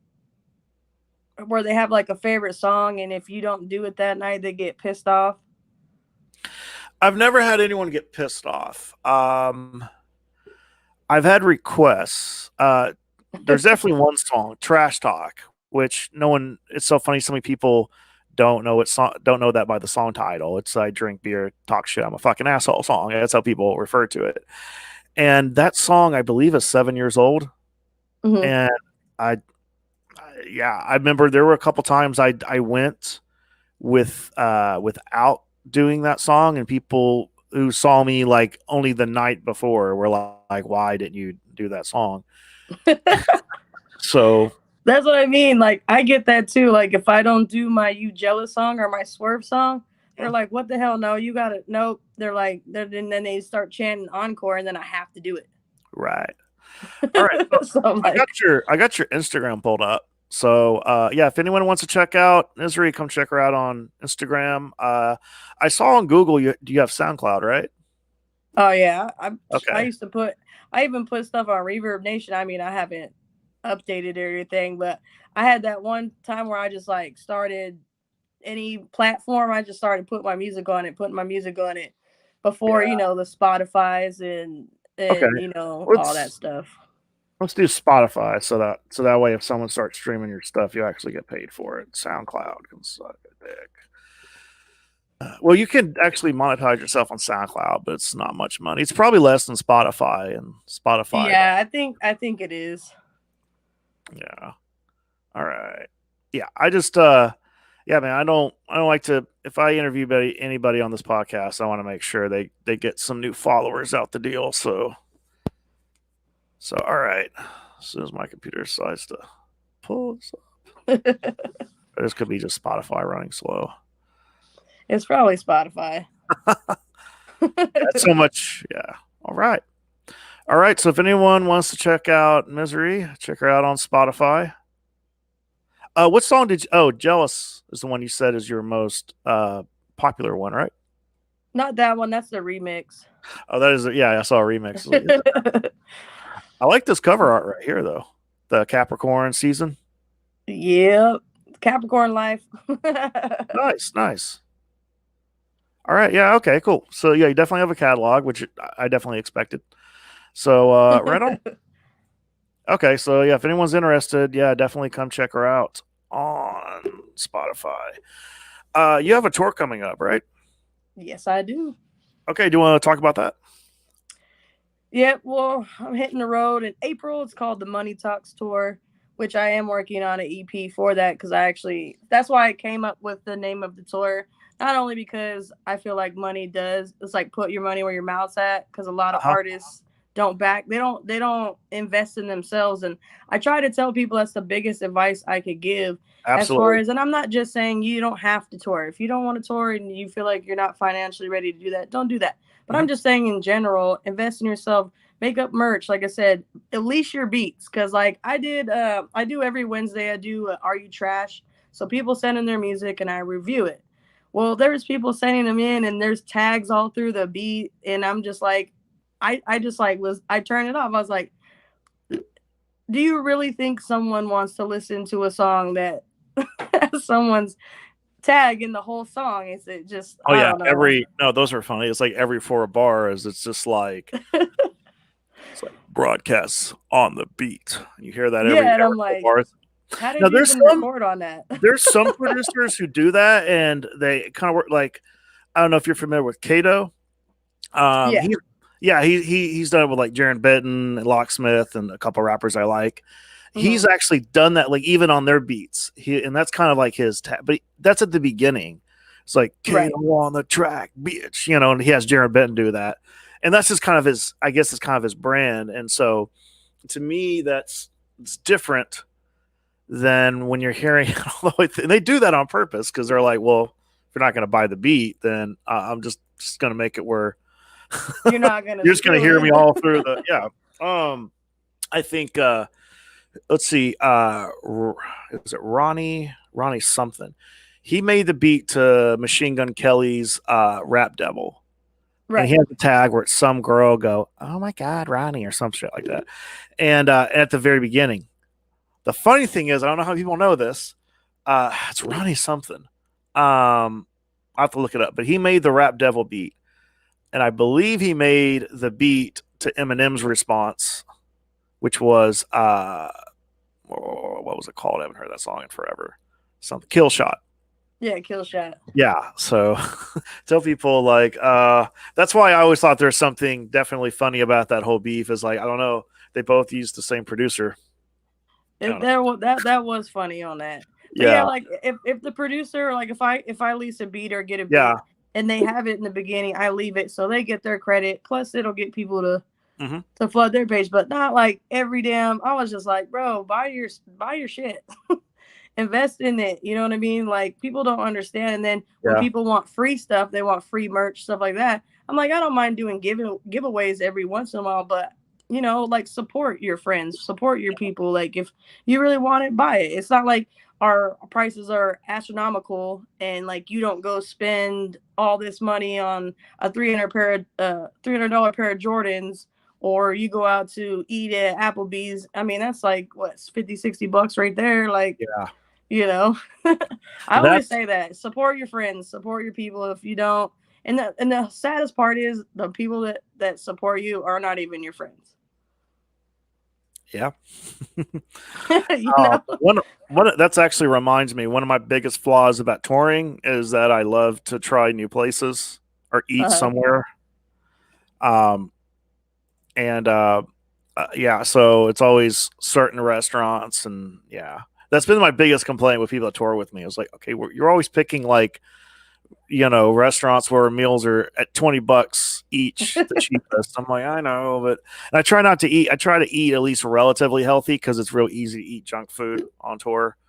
where they have like a favorite song and if you don't do it that night they get pissed off? I've never had anyone get pissed off. I've had requests. There's definitely one song, "Trash Talk," which no one. It's so funny. So many people don't know that by the song title. It's "I drink beer, talk shit, I'm a fucking asshole" song. That's how people refer to it. And that song, I believe, is 7 years old. Mhm. And I, yeah, I remember there were a couple times I went without doing that song, and people who saw me like only the night before were like, "Why didn't you do that song?" So That's what I mean. Like I get that too. Like if I don't do my "You Jealous" song or my "Swerve" song, they're like, "What the hell? No, you got to nope." And then they start chanting encore, and then I have to do right, all right. So it. So I'm like, I got your Instagram pulled up. So yeah, if anyone wants to check out Mizere, come check her out on Instagram. I saw on Google you have SoundCloud, right? Oh yeah, I Okay. used to put. I even put stuff on Reverb Nation. I mean, I haven't updated everything, but I had that one time where I just like started any platform. I just started putting my music on it before Yeah. the Spotify's Okay. and all that Let's stuff. let's do Spotify so that way if someone starts streaming your stuff, you actually get paid for it. SoundCloud can suck a dick. Well, you can actually monetize yourself on SoundCloud, but it's not much money. It's probably less than Spotify, and Spotify. Yeah, I think it is. Yeah. All right. Yeah. I just yeah, man, I don't like to if I interview anybody on this podcast, I want to make sure they get some new followers out the deal. So all right. As soon as my computer decides to pull this up. This could be just Spotify running slow. It's probably Spotify. That's so much. Yeah. All right. All right. So if anyone wants to check out Mizere, check her out on Spotify. What song did you? Oh, "Jealous" is the one you said is your most popular one, right? Not that one. That's the remix. Oh, that is. Yeah, I saw a remix. I like this cover art right here, though. The Capricorn season. Yep. Capricorn life. Nice, nice. All right. Yeah. Okay. Cool. So yeah, you definitely have a catalog, which I definitely expected. So right on. Okay. So yeah, if anyone's interested, yeah, definitely come check her out on Spotify. You have a tour coming up, right? Yes, I do. Okay. Do you want to talk about that? Yep. Well, I'm hitting the road in April. It's called the Money Talks Tour, which I am working on an EP for that because that's why I came up with the name of the tour. Not only because I feel like money does, it's like put your money where your mouth's at because a lot Uh of huh. artists they don't invest in themselves. And I try to tell people that's the biggest advice I could give as far Absolutely. as, and I'm not just saying you don't have to tour. If you don't want to tour and you feel like you're not financially ready to do that, don't do that. But Hmm. I'm just saying in general, invest in yourself, make up merch. Like I said, at least your beats. Cause like I do every Wednesday, I do Are You Trash? So people send in their music and I review it. Well, there's people sending them in and there's tags all through the beat. And I'm just like, I just like I turned it off. I was like, do you really think someone wants to listen to a song that has someone's tag in the whole song? Is it just, Oh I yeah. don't know. Every no, those are funny. It's like every four bars, it's just like it's like broadcasts on the beat. You hear that Yeah, and every I'm four like, bars. how Now did you even record on that? there's some producers who do that, and they kind of work like I don't know if you're familiar with Kato. Yeah. He yeah he's done it with like Jaron Benton, and Locksmith, and a couple rappers I like. Hmm. He's actually done that like even on their beats. And that's kind of like his but that's at the beginning. It's like Kato Right. on the track, bitch, and he has Jaron Benton do that, and that's just kind of his. I guess it's kind of his brand, and so to me it's different than when you're hearing it all the way and they do that on purpose because they're like, well, if you're not going to buy the beat, then I'm just going to make it where You're not gonna you're just going to steal hear me it. all through the yeah. I think let's see, is it Ronnie something? He made the beat to Machine Gun Kelly's Rap Devil. And he Right. has a tag where it's some girl go, "Oh my God, Ronnie," or some shit like that. And at the very beginning, the funny thing is, I don't know how people know this. It's Ronnie something. I have to look it up, but he made the Rap Devil beat, and I believe he made the beat to Eminem's response, which was what was it called? I haven't heard that song in forever. Something Kill Shot. Yeah, kill shot. Yeah, so tell people like that's why I always thought there's something definitely funny about that whole beef. Is like I don't know, they both used the same producer. I don't know. That was funny on that. But yeah, Yeah, like if the producer, like if I lease a beat or get a yeah. beat and they have it in the beginning, I leave it so they get their credit. Plus, it'll get people Hmm. to flood their page, but not like every damn. I was just like, bro, buy your shit. Invest in it. You know what I mean? Like people don't understand. And then when Yeah, people want free stuff, they want free merch, stuff like that. I'm like, I don't mind doing giveaways every once in a while, but like support your friends, support your people. Like if you really want it, buy it. It's not like, our prices are astronomical, and like you don't go spend all this money on a $300 pair of Jordans, or you go out to eat at Applebee's. I mean, that's like what, 50-60 bucks right there. Like, Yeah. you know, I always That's say that support your friends, support your people. If you don't, and the saddest part is the people that support you are not even your friends. yeah. You know. That's actually reminds me, one of my biggest flaws about touring is that I love to try new places or eat Uh-huh. somewhere. Um, and yeah, so it's always certain restaurants, and yeah, that's been my biggest complaint with people that tour with me. It's like, okay, you're always picking like, restaurants where meals are at $20 each, the cheapest. I'm like, I know, but and I try not to eat. I try to eat at least relatively healthy because it's real easy to eat junk food on tour. Oh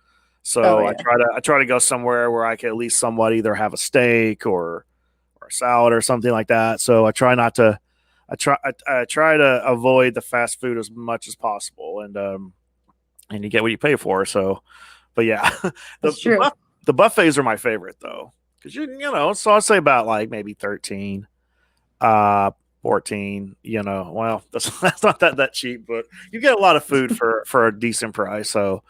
So I yeah. try to go somewhere where I can at least somewhat either have a steak or a salad or something like that. So I try not to. I try to avoid the fast food as much as possible, and you get what you pay for. So, but yeah, the That's the, true. the buffets are my favorite though, because so I'd say about like maybe 13, uh, 14. Well, that's not that cheap, but you get a lot of food for a decent price. So,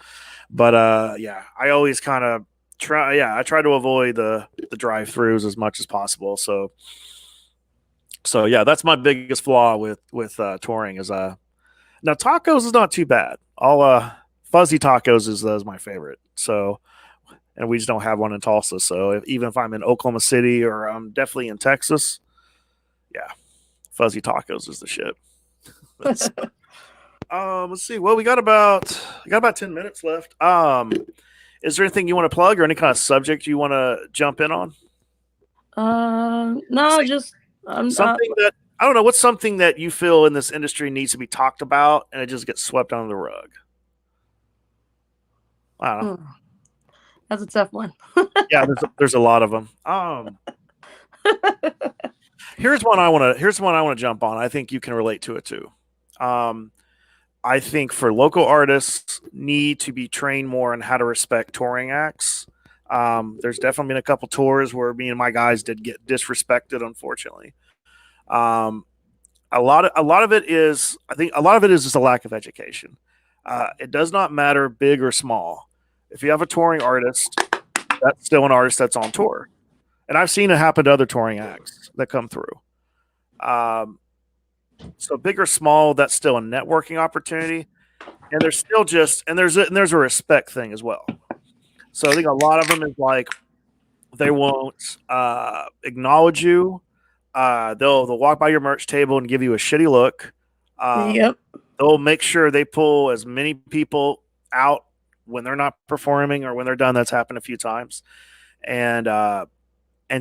but yeah, I always kind of try. Yeah, I try to avoid the drive-throughs as much as possible. So yeah, that's my biggest flaw with touring is now tacos is not too bad. All fuzzy tacos is my favorite. So, and we just don't have one in Tulsa. So even if I'm in Oklahoma City or I'm definitely in Texas, yeah, fuzzy tacos is the shit. That's, let's see. Well, we got about 10 minutes left. Is there anything you want to plug or any kind of subject you want to jump in on? No, just I'm Something that I don't know. What's something that you feel in this industry needs to be talked about and it just gets swept under the rug? I don't know. hmm, that's a tough one. Yeah, there's a lot of them. Here's one I want to jump on. I think you can relate to it too. Um, I think for local artists need to be trained more on how to respect touring acts. There's definitely been a couple tours where me and my guys did get disrespected, unfortunately. Um, a lot of it is I think a lot of it is just a lack of education. It does not matter big or small. If you have a touring artist, that's still an artist that's on tour, and I've seen it happen to other touring acts that come through. Um, so big or small, that's still a networking opportunity, and there's still just and there's a respect thing as well. So I think a lot of them is like they won't acknowledge you. They'll walk by your merch table and give you a shitty look. Yep. They'll make sure they pull as many people out when they're not performing or when they're done. That's happened a few times, and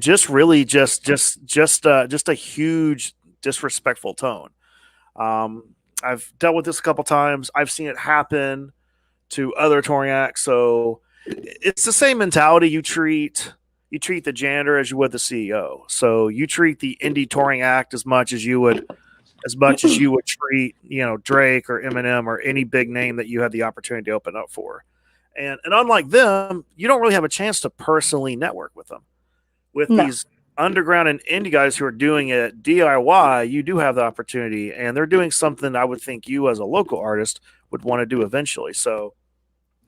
just really just a huge disrespectful tone. I've dealt with this a couple times. I've seen it happen to other touring acts. So it's the same mentality. You treat the janitor as you would the CEO. So you treat the indie touring act as much as you would treat Drake or Eminem or any big name that you had the opportunity to open up for. And unlike them, you don't really have a chance to personally network with them. With No. these underground and indie guys who are doing it DIY, you do have the opportunity, and they're doing something I would think you as a local artist would want to do eventually. So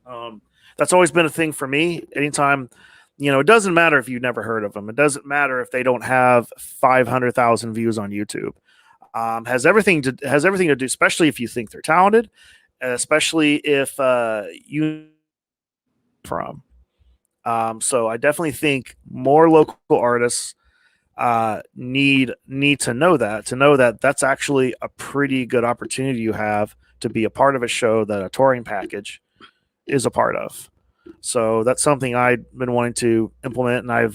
um, that's always been a thing for me. Anytime, it doesn't matter if you've never heard of them. It doesn't matter if they don't have 500,000 views on YouTube. Has everything to do, especially if you think they're talented, especially if you from. So I definitely think more local artists need to know that that's actually a pretty good opportunity you have to be a part of a show that a touring package is a part of. So that's something I've been wanting to implement, and I've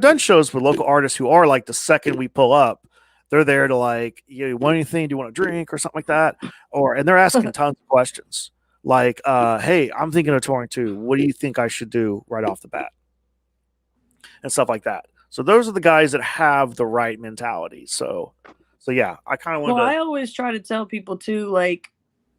done shows with local artists who are like the second we pull up, they're there to like, want anything? Do you want a drink or something like that? And they're asking tons of questions like, hey, I'm thinking of touring too. What do you think I should do right off the bat? And stuff like that. So those are the guys that have the right mentality. So yeah, I kind of Well, wanted I always try to tell people too, like,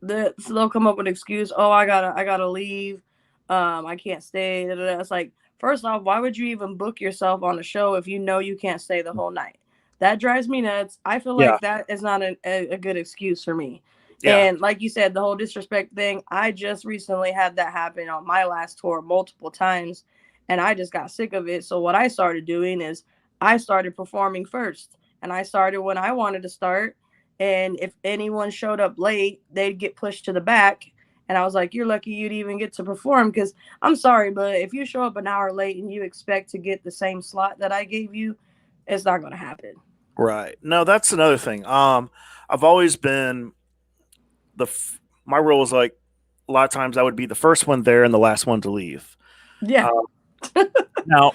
that so they'll come up with an excuse. Oh, I gotta leave. I can't stay. It's like, first off, why would you even book yourself on a show if you know you can't stay the whole night? That drives me nuts. I feel Yeah. like that is not a good excuse for me. Yeah. And like you said, the whole disrespect thing, I just recently had that happen on my last tour multiple times, and I just got sick of it. So what I started doing is I started performing first, and I started when I wanted to start. And if anyone showed up late, they'd get pushed to the back. And I was like, you're lucky you'd even get to perform, because I'm sorry, but if you show up an hour late and you expect to get the same slot that I gave you, it's not going to happen. Right. No, that's another thing. I've always been my rule is like a lot of times I would be the first one there and the last one to leave. Yeah. Uh, now,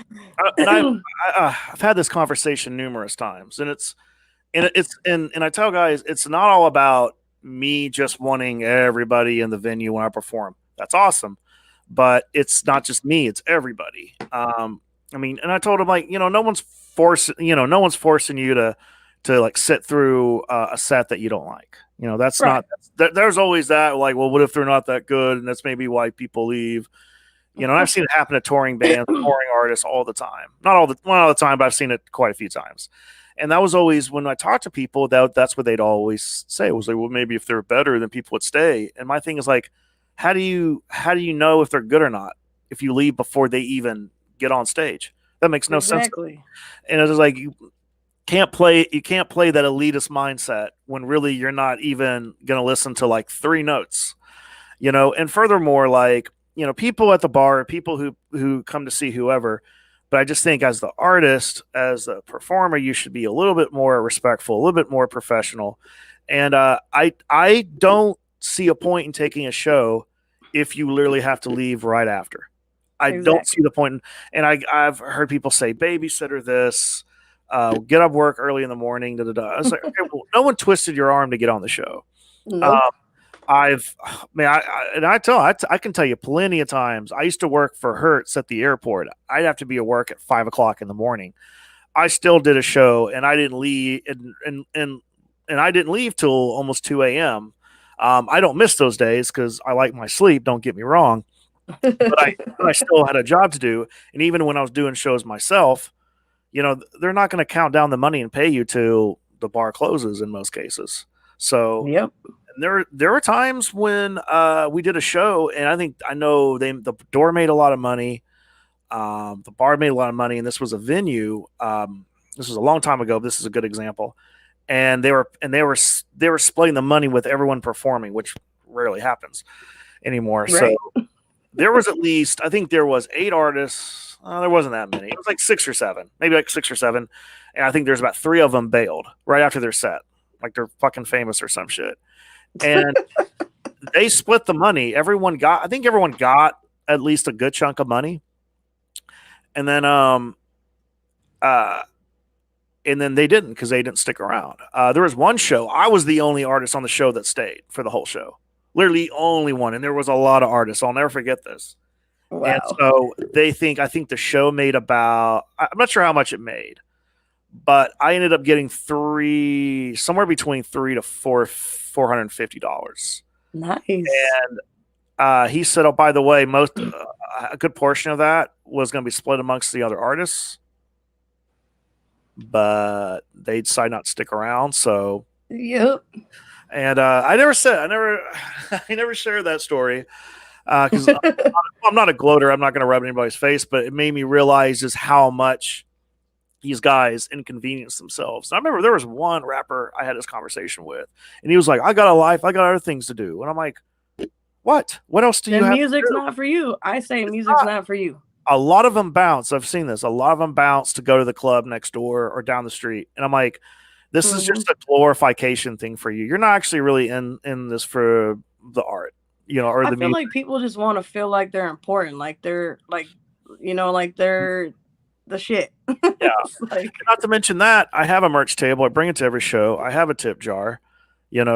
and I've had this conversation numerous times, and I tell guys it's not all about me just wanting everybody in the venue when I perform. That's awesome, but it's not just me; it's everybody. I mean, and I told him like no one's forcing you to like sit through a set that you don't like. That's Right. not. There's always that like, well, what if they're not that good, and that's maybe why people leave. And I've seen it happen to touring bands, touring artists all the time. Not all the time, but I've seen it quite a few times. And that was always when I talked to people, that's what they'd always say. It was like, well, maybe if they're better, then people would stay. And my thing is like, how do you know if they're good or not if you leave before they even get on stage? That makes no sense. Exactly. And it's like you can't play that elitist mindset when really you're not even gonna listen to like three notes. And furthermore, like, people at the bar, people who come to see whoever. But I just think as the artist, as the performer, you should be a little bit more respectful, a little bit more professional. And I don't see a point in taking a show if you literally have to leave right after. I don't see Exactly. the point. And I've heard people say babysitter this, get up work early in the morning. Da, da, da. I was like, okay, well, no one twisted your arm to get on the show. Um, Nope. I've, man, I can tell you plenty of times. I used to work for Hertz at the airport. I'd have to be at work at 5 o'clock in the morning. I still did a show, and I didn't leave, and I didn't leave till almost 2 a.m. I don't miss those days because I like my sleep. Don't get me wrong, but I still had a job to do, and even when I was doing shows myself, they're not going to count down the money and pay you till the bar closes in most cases. So Yep. there were times when we did a show, and I know the door made a lot of money, the bar made a lot of money, and this was a venue. This was a long time ago. But this is a good example, and they were splitting the money with everyone performing, which rarely happens anymore. So Right. there was at least I think there was 8 artists. There wasn't that many. It was like 6 or 7, maybe like 6 or 7, and I think there's about 3 of them bailed right after their set, like they're fucking famous or some shit. And they split the money. I think everyone got at least a good chunk of money. And then uh and then they didn't because they didn't stick around. There was one show. I was the only artist on the show that stayed for the whole show. Literally only one. And there was a lot of artists. I'll never forget this. And Wow. so I think the show made I'm not sure how much it made, but I ended up getting somewhere between $300 to $450. Nice. And he said, "Oh, by the way, a good portion of that was going to be split amongst the other artists, but they decided not to stick around." So, Yep. and I never shared that story because I'm not a gloater. I'm not going to rub anybody's face, but it made me realize just how much these guys inconvenience themselves. And I remember there was one rapper I had this conversation with, and he was like, "I got a life. I got other things to do," and I'm like, what? What else do you Then have to music's do? not for you. I say It's music's not. not for you. A lot of them bounce. I've seen this. A lot of them bounce to go to the club next door or down the street. And I'm like, this is Hmm. just a glorification thing for you. You're not actually really in this for the art, or I the feel music. like people just want to feel like they're important, like they're like they're the shit. Yeah. It's like, Not to mention that I have a merch table. I bring it to every show. I have a tip jar,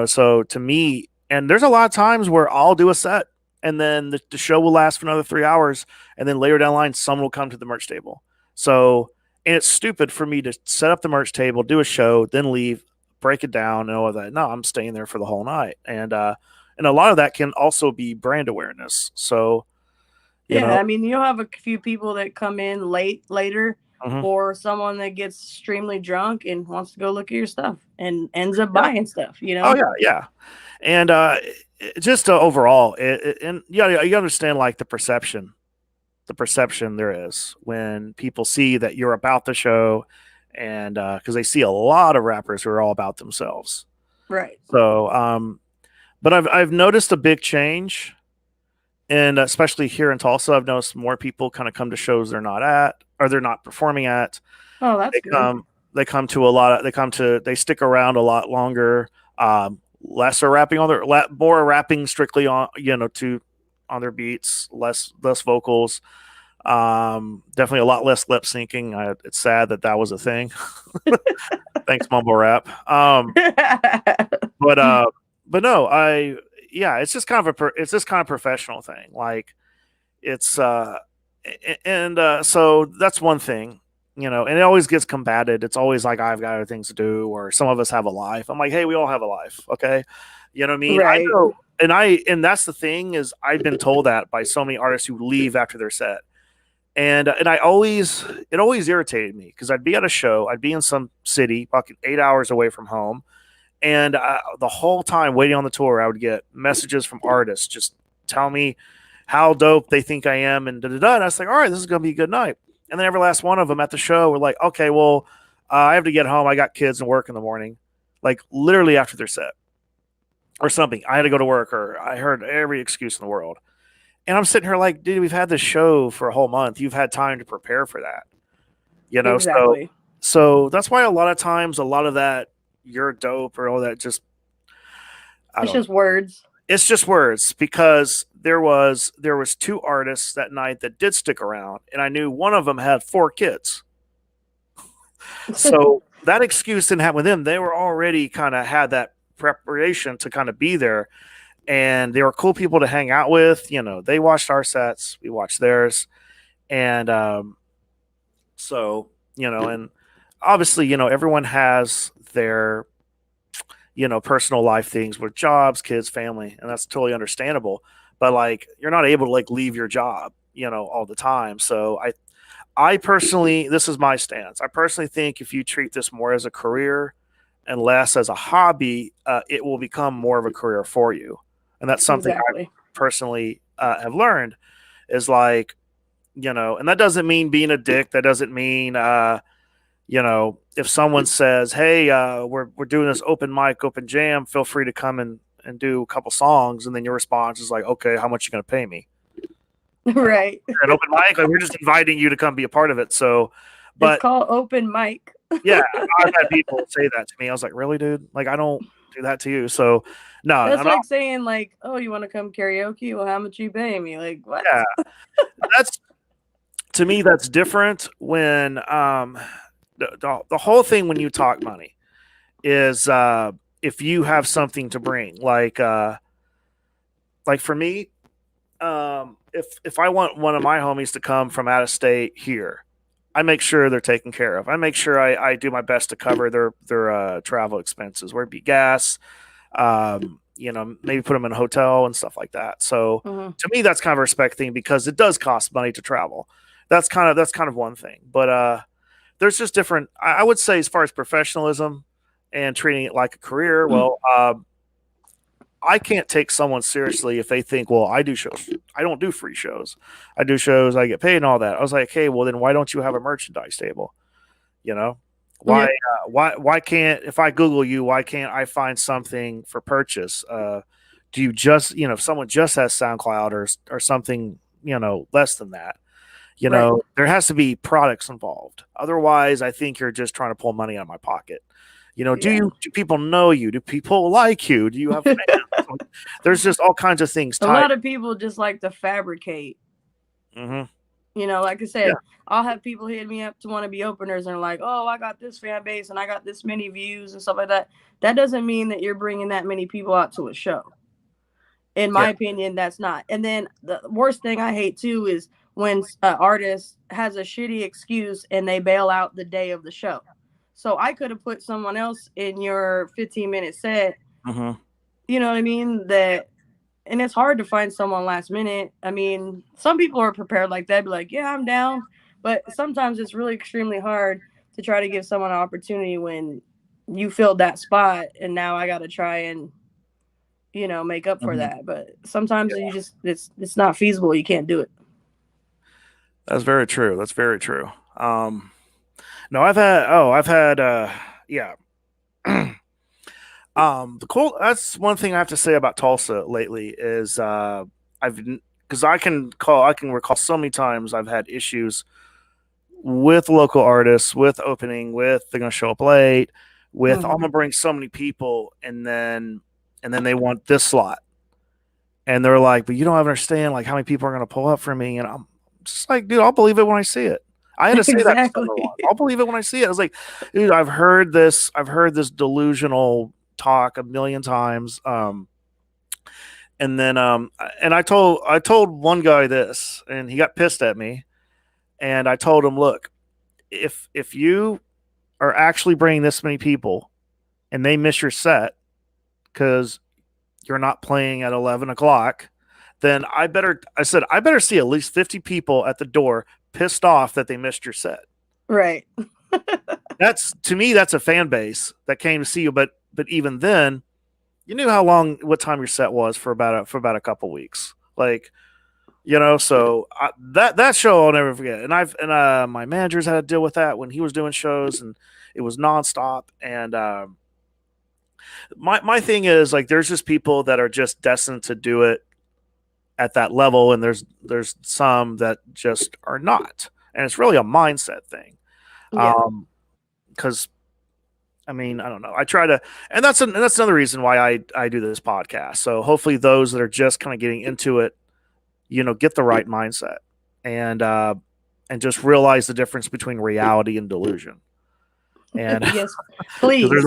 So to me, and there's a lot of times where I'll do a set and then the show will last for another 3 hours. And then later down the line, someone will come to the merch table. So, and it's stupid for me to set up the merch table, do a show, then leave, break it down, and all of that. No, I'm staying there for the whole night. And a lot of that can also be brand awareness. So, You Yeah, know. I mean, you'll have a few people that come in later, Hmm. or someone that gets extremely drunk and wants to go look at your stuff and ends up Yeah. buying stuff, you Oh know? yeah, yeah. And just overall, and yeah, you understand like the perception there is when people see that you're about the show, and because they see a lot of rappers who are all about themselves. Right. So, but I've noticed a big change, and especially here in Tulsa, I've noticed more people kind of come to shows they're not at or they're not performing at. Oh, that's They good. come they come to a lot of they stick around a lot longer. Lesser rapping on their more rapping strictly on to on their beats, less vocals. Definitely a lot less lip syncing. It's sad that was a thing. Thanks, mumble rap. But but no, yeah, it's just kind of it's just kind of professional thing. Like it's and so that's one thing, and it always gets combated. It's always like I've got other things to do, or some of us have a life. I'm like, hey, we all have a life, okay? You know what I mean? I Right. know, and that's the thing is I've been told that by so many artists who leave after their set, and I always it always irritated me because I'd be at a show, I'd be in some city, fucking 8 hours away from home, and the whole time waiting on the tour, I would get messages from artists just tell me how dope they think I am and da da da. And I was like, all right, this is gonna be a good night. And then every last one of them at the show were like, okay, well, I have to get home. I got kids and work in the morning, like literally after their set or something. I had to go to work, or I heard every excuse in the world. And I'm sitting here like, dude, we've had this show for a whole month. You've had time to prepare for that, So, Exactly. that's why a lot of times, a lot of that you're dope or all that just I It's don't know. just words. It's just words because there was two artists that night that did stick around, and I knew one of them had four kids. So that excuse didn't happen with them. They were already kind of had that preparation to kind of be there, and they were cool people to hang out with. They watched our sets, we watched theirs, and so and obviously everyone has their personal life things with jobs, kids, family, and that's totally understandable. But like, you're not able to like leave your job, all the time. So I personally, this is my stance. I personally think if you treat this more as a career and less as a hobby, it will become more of a career for you. And that's something I Exactly. personally have learned is like, and that doesn't mean being a dick. That doesn't mean, if someone says, "Hey, we're doing this open mic, open jam, feel free to come and do a couple songs," and then your response is like, "Okay, how much are you going to pay me?" Right. An open mic, like we're just inviting you to come be a part of it. So, It's but called open mic. yeah, I've had people say that to me. I was like, "Really, dude? Like, I don't do that to you." So, no, That's I'm not. like saying like, "Oh, you want to come karaoke? Well, how much you pay me?" Like, what? Yeah, that's to me that's different when the whole thing when you talk money is if you have something to bring, like for me, if I want one of my homies to come from out of state here, I make sure they're taken care of. I make sure I do my best to cover their travel expenses, where it be gas, maybe put them in a hotel and stuff like that. So Mm-hmm. to me, that's kind of a respect thing because it does cost money to travel. That's kind of one thing, but there's just different. I would say as far as professionalism and treating it like a career, well, I can't take someone seriously if they think, well, I do shows. I don't do free shows. I do shows. I get paid and all that. I was like, hey, well, then why don't you have a merchandise table? You know, Yep. why can't if I Google you, why can't I find something for purchase? Do you just if someone just has SoundCloud or something less than that? Right. There has to be products involved. Otherwise, I think you're just trying to pull money out of my pocket. Yeah. Do people know you? Do people like you? Do you have fans? There's just all kinds of things A tied. lot of people just like to fabricate. Hmm. Like I Yeah. said, I'll have people hit me up to want to be openers and like, oh, I got this fan base and I got this many views and stuff like that. That doesn't mean that you're bringing that many people out to a show. In Yeah. my opinion, that's not. And then the worst thing I hate too is when an artist has a shitty excuse and they bail out the day of the show. So I could have put someone else in your 15-minute set. Hmm. You know what I mean? That and it's hard to find someone last minute. I mean, some people are prepared like that, be like, yeah, I'm down. But sometimes it's really extremely hard to try to give someone an opportunity when you filled that spot, and now I got to try and make up for Mhm. that. But sometimes you just it's not feasible. You can't do it. That's very true. That's very true. No, I've had yeah. The cool. That's one thing I have to say about Tulsa lately is I've because I can recall so many times I've had issues with local artists, with opening, with they're gonna show up late, with I'm Hmm. gonna bring so many people, and then they want this slot, and they're like, but you don't understand like how many people are gonna pull up for me, and I'm just like, dude, I'll believe it when I see it. I had to say that to someone. Exactly. I'll believe it when I see it. I was like, dude, I've heard this delusional talk a million times. And I told one guy this, and he got pissed at me. And I told him, look, if you are actually bringing this many people, and they miss your set because you're not playing at 11 o'clock, then I better see at least 50 people at the door pissed off that they missed your set. Right. That's to me, that's a fan base that came to see you. But even then, you knew what time your set was for about a couple weeks. Like, so that show I'll never forget. And my managers had to deal with that when he was doing shows, and it was nonstop. And my thing is like, there's just people that are just destined to do it at that level, and there's some that just are not, and it's really a mindset thing. Yeah. Because I mean, I don't know. I try to, and that's another reason why I do this podcast. So hopefully, those that are just kind of getting into it, get the right mindset, and uh, and just realize the difference between reality and delusion. And Yes. because Please. there's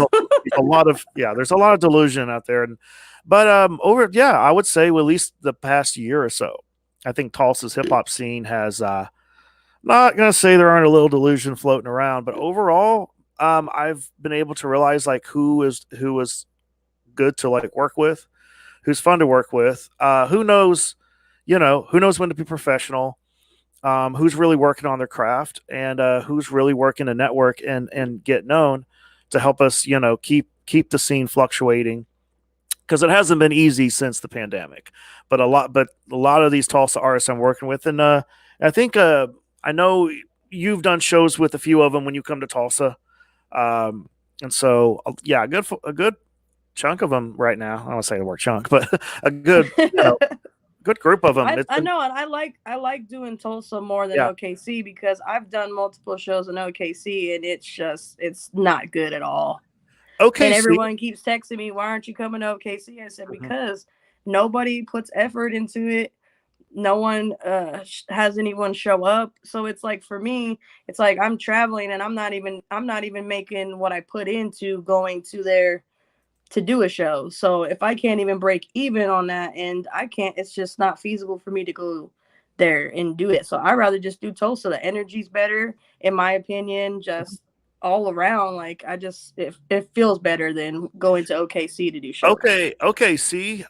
a lot of there's a lot of delusion out there. And but I would say, well, at least the past year or so, I think Tulsa's hip hop scene has not gonna say there aren't a little delusion floating around, but overall, I've been able to realize like who is good to like work with, who's fun to work with, who knows, who knows when to be professional, who's really working on their craft, and who's really working to network and get known to help us, keep the scene fluctuating, because it hasn't been easy since the pandemic. But a lot of these Tulsa artists I'm working with, and I think I know you've done shows with a few of them when you come to Tulsa, and so yeah, a good chunk of them right now. I don't want to say the word chunk, but a good good group of them. It's I been know, and I like doing Tulsa more than yeah. OKC because I've done multiple shows in OKC, and it's not good at all. And Okay, see. everyone keeps texting me, "Why aren't you coming to OKC?" I said because nobody puts effort into it. No one has anyone show up. So it's like for me, it's like I'm traveling and I'm not even making what I put into going to there to do a show. So if I can't even break even on that, and I can't, it's just not feasible for me to go there and do it. So I rather just do Tulsa. The energy's better, in my opinion, just all around. Like it feels better than going to OKC to do shows. Okay, see,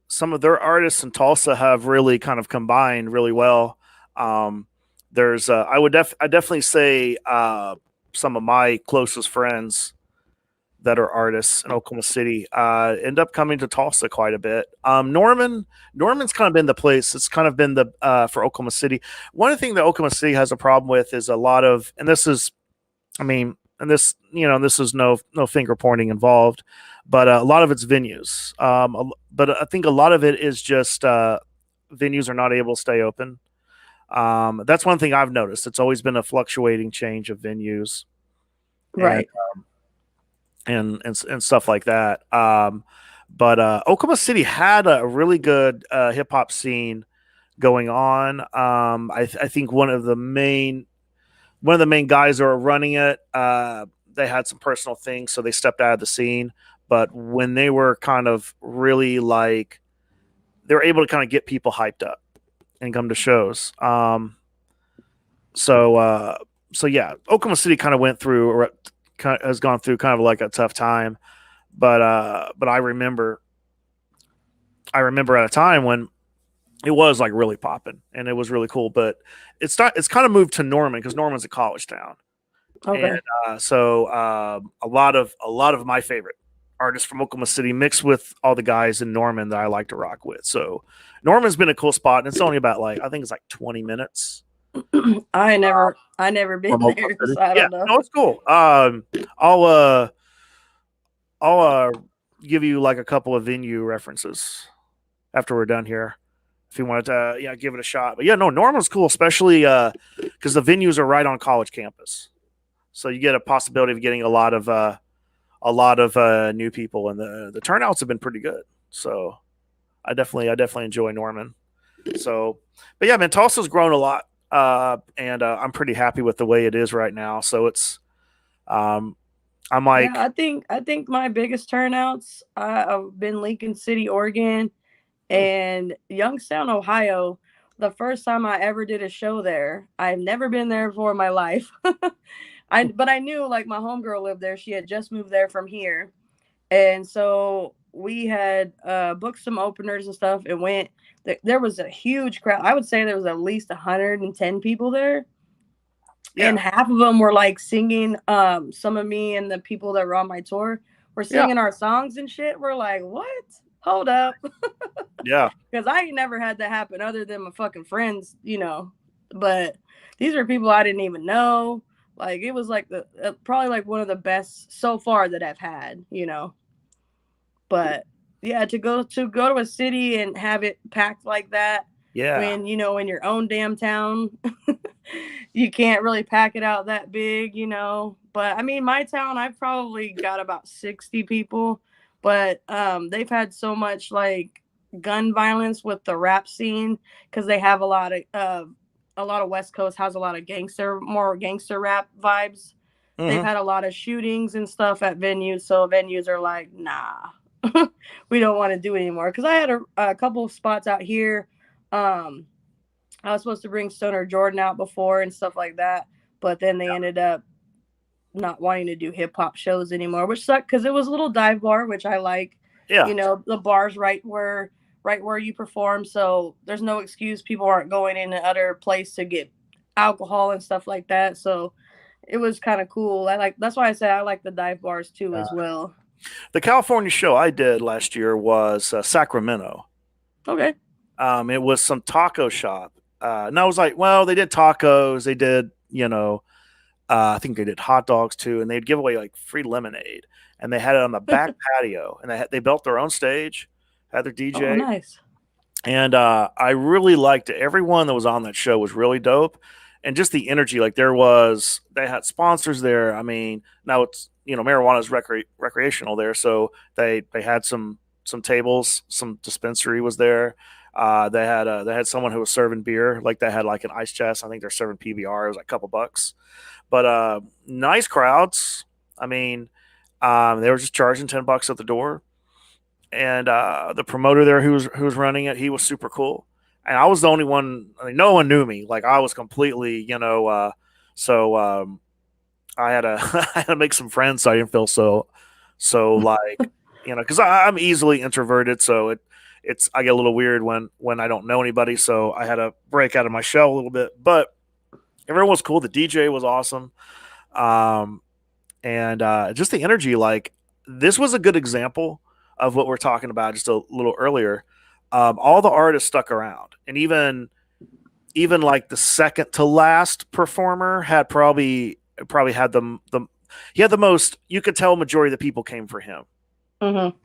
some of their artists in Tulsa have really kind of combined really well. Um, there's, I definitely say, some of my closest friends that are artists in Oklahoma City end up coming to Tulsa quite a bit. Norman's kind of been the place. It's kind of been the for Oklahoma City. One thing that Oklahoma City has a problem with is a lot of, and this is I mean, and this is no finger pointing involved, but a lot of it's venues. But I think a lot of it is just venues are not able to stay open. That's one thing I've noticed. It's always been a fluctuating change of venues and Right. and stuff like that. But Oklahoma City had a really good hip hop scene going on. I think one of the main guys that were running it, they had some personal things, so they stepped out of the scene. But when they were kind of really like, they were able to kind of get people hyped up and come to shows. So so yeah, Oklahoma City kind of has gone through kind of like a tough time. But I remember I remember at a time when it was like really popping and it was really cool. But it's kind of moved to Norman because Norman's a college town, and Okay. a lot of my favorite artists from Oklahoma City mixed with all the guys in Norman that I like to rock with. So Norman's been a cool spot, and it's only about like I think it's like 20 minutes I never been from Oklahoma there, City. so I Yeah, don't know. no, it's cool. I'll I'll give you like a couple of venue references after we're done here if you wanted to give it a shot. But yeah, no, Norman's cool, especially because the venues are right on college campus, so you get a possibility of getting a lot of new people, and the turnouts have been pretty good. So I definitely enjoy Norman. So, but yeah, man, Tulsa's grown a lot, and I'm pretty happy with the way it is right now. So um, I'm Yeah, like, I think my biggest turnouts, I've been Lincoln City, Oregon, hmm, and Youngstown, Ohio. The first time I ever did a show there, I've never been there before in my life. But I knew like my homegirl lived there. She had just moved there from here, and so we had booked some openers and stuff and went. There was a huge crowd. I would say there was at least 110 people there, yeah, and half of them were like singing. Some of me and the people that were on my tour were yeah, singing our songs and shit. We're like, what? Hold up, yeah, because I ain't never had that happen other than my fucking friends, you know. But these are people I didn't even know. Like it was like the probably like one of the best so far that I've had, you know. But yeah, to go to a city and have it packed like that yeah, when you know in your own damn town, you can't really pack it out that big, you know. But I mean, my town, I've probably got about 60 people, but they've had so much like gun violence with the rap scene because they have a lot of West Coast has a lot of more gangster rap vibes. They've hmm, had a lot of shootings and stuff at venues, so venues are like, nah, we don't want to do it anymore. Because I had a couple of spots out here. Um, I was supposed to bring Stoner Jordan out before and stuff like that, but then they ended up not wanting to do hip hop shows anymore, which sucked because it was a little dive bar, which I like. yeah. You know, the bar's right where you perform, so there's no excuse people aren't going in another place to get alcohol and stuff like that. So it was kind of cool. I like that's why I said I like the dive bars too Uh, as well. the California show I did last year was Sacramento. Okay. It was some taco shop. And I was like, well, they did tacos. They did, I think they did hot dogs too, and they'd give away like free lemonade. And they had it on the back patio, and they built their own stage, had their Oh, DJ, nice. and I really liked it. Everyone that was on that show was really dope, and just the energy. Like they had sponsors there. I mean, now it's marijuana is recreational there, so they had some tables, some dispensary was there. They had someone who was serving beer, like they had like an ice chest. I think they're serving PBR. It was like a couple bucks, but nice crowds. I mean, they were just charging $10 at the door, and the promoter there who was running it, he was super cool. And I was the only one. I mean, no one knew me. Like I was completely, so I had to I had to make some friends so I didn't feel so like because I'm easily introverted, so it's I get a little weird when I don't know anybody. So I had to break out of my shell a little bit, but everyone was cool. The DJ was awesome, um, and just the energy. Like this was a good example of what we're talking about just a little earlier. All the artists stuck around, and even like the second to last performer had probably had the he had the most. You could tell majority of the people came for him, Mm-hmm.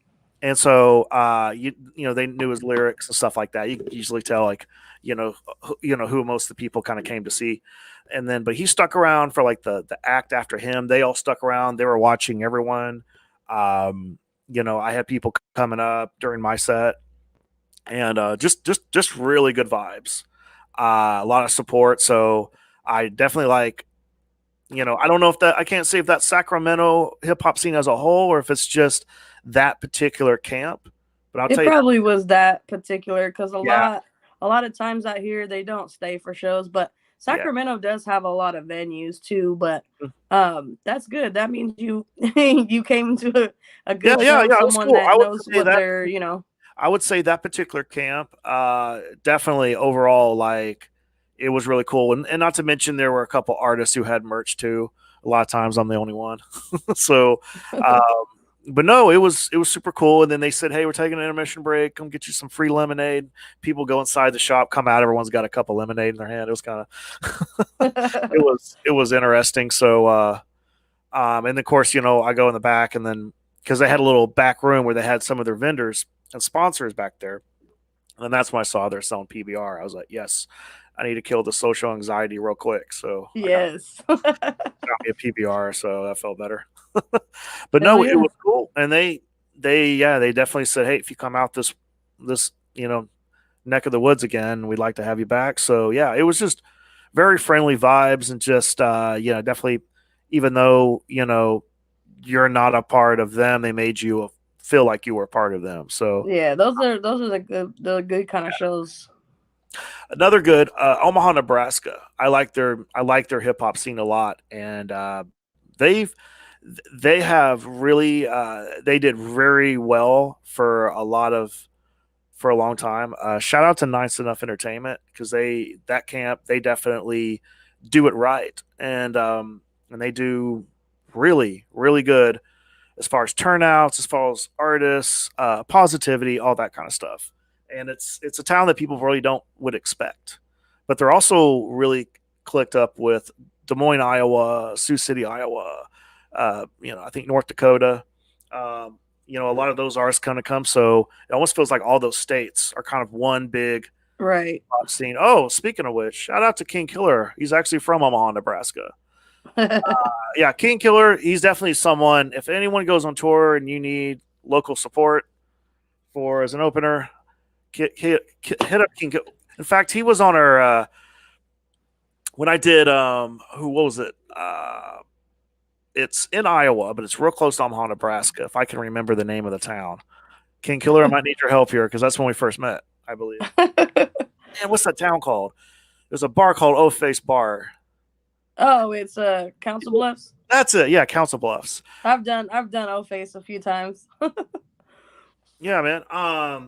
and so they knew his lyrics and stuff like that. You could usually tell like who most of the people kind of came to see, and then but he stuck around for like the act after him. They all stuck around. They were watching everyone. I had people coming up during my set, and just really good vibes. A lot of support. So I definitely like. I don't know if that I can't say if that's Sacramento hip hop scene as a whole or if it's just that particular camp. But I'll It tell you that. probably was that particular because Yeah, a lot of times out here they don't stay for shows, but yeah, Sacramento does have a lot of venues too. But mm, that's good. That means you you came to a yeah, good yeah, show, yeah. It was someone cool. that I would knows say what that they're, you know. I would say that particular camp, definitely overall, like it was really cool, and not to mention there were a couple artists who had merch too. A lot of times I'm the only one, so. Um, but no, it was super cool. And then they said, "Hey, we're taking an intermission break. Come get you some free lemonade." People go inside the shop, come out. Everyone's got a cup of lemonade in their hand. It was kind of it was interesting. So and of course, I go in the back, and then because they had a little back room where they had some of their vendors and sponsors back there, and that's when I saw they're selling PBR. I was like, yes, I need to kill the social anxiety real quick. So I got, Yes. got me a PBR, so that felt better. But Hell no, it yeah. was cool, and they definitely said, hey, if you come out this neck of the woods again, we'd like to have you back. So yeah, it was just very friendly vibes, and just definitely, even though you're not a part of them, they made you feel like you were a part of them. So Yeah, those are the good kind of shows. another good, Omaha, Nebraska. I like their hip hop scene a lot, and they've they have really they did very well for a long time. Shout out to Nice Enough Entertainment, because that camp, they definitely do it right, and they do really really good as far as turnouts, as far as artists, positivity, all that kind of stuff. And it's a town that people really don't would expect, but they're also really clicked up with Des Moines, Iowa, Sioux City, Iowa. I think North Dakota. A lot of those artists kind of come, so it almost feels like all those states are kind of one big Right. pop scene. Oh, speaking of which, shout out to King Killer. He's actually from Omaha, Nebraska. Yeah, King Killer, he's definitely someone. If anyone goes on tour and you need local support for as an opener, hit up King Killer. In fact, he was on our when I did who what was it? It's in Iowa, but it's real close to Omaha, Nebraska. If I can remember the name of the town, King Killer, I might need your help here because that's when we first met, I believe. Man, what's that town called? There's a bar called O Face Bar. Oh, it's Council Bluffs. That's it. Yeah, Council Bluffs. I've done O Face a few times. Yeah, man.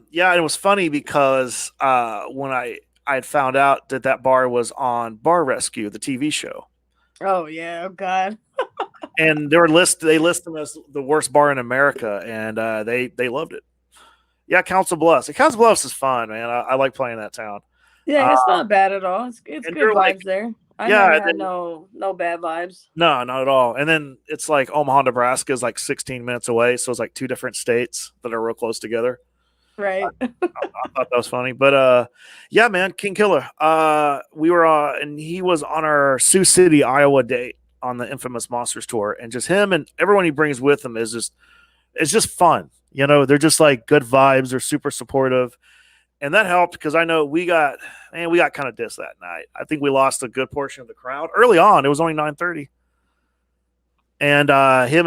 Yeah, it was funny because when I had found out that bar was on Bar Rescue, the TV show, Oh yeah, oh god. and they list them as the worst bar in America, and they loved it. Yeah, Council Bluffs. Council Bluffs is fun, man. I like playing that town. Yeah, Uh, it's not bad at all. It's and good they're like, vibes there. I yeah, never and had then no bad vibes. no, not at all. And then it's like Omaha, Nebraska is like 16 minutes away, so it's like two different states that are real close together. Right. I thought that was funny, but yeah, man, King Killer. We were and he was on our Sioux City, Iowa date on the infamous Monsters tour, and just him and everyone he brings with him is just it's just fun. They're just like good vibes. They're super supportive, and that helped because I know we got kind of dissed that night. I think we lost a good portion of the crowd early on. It was only 9:30, and I hate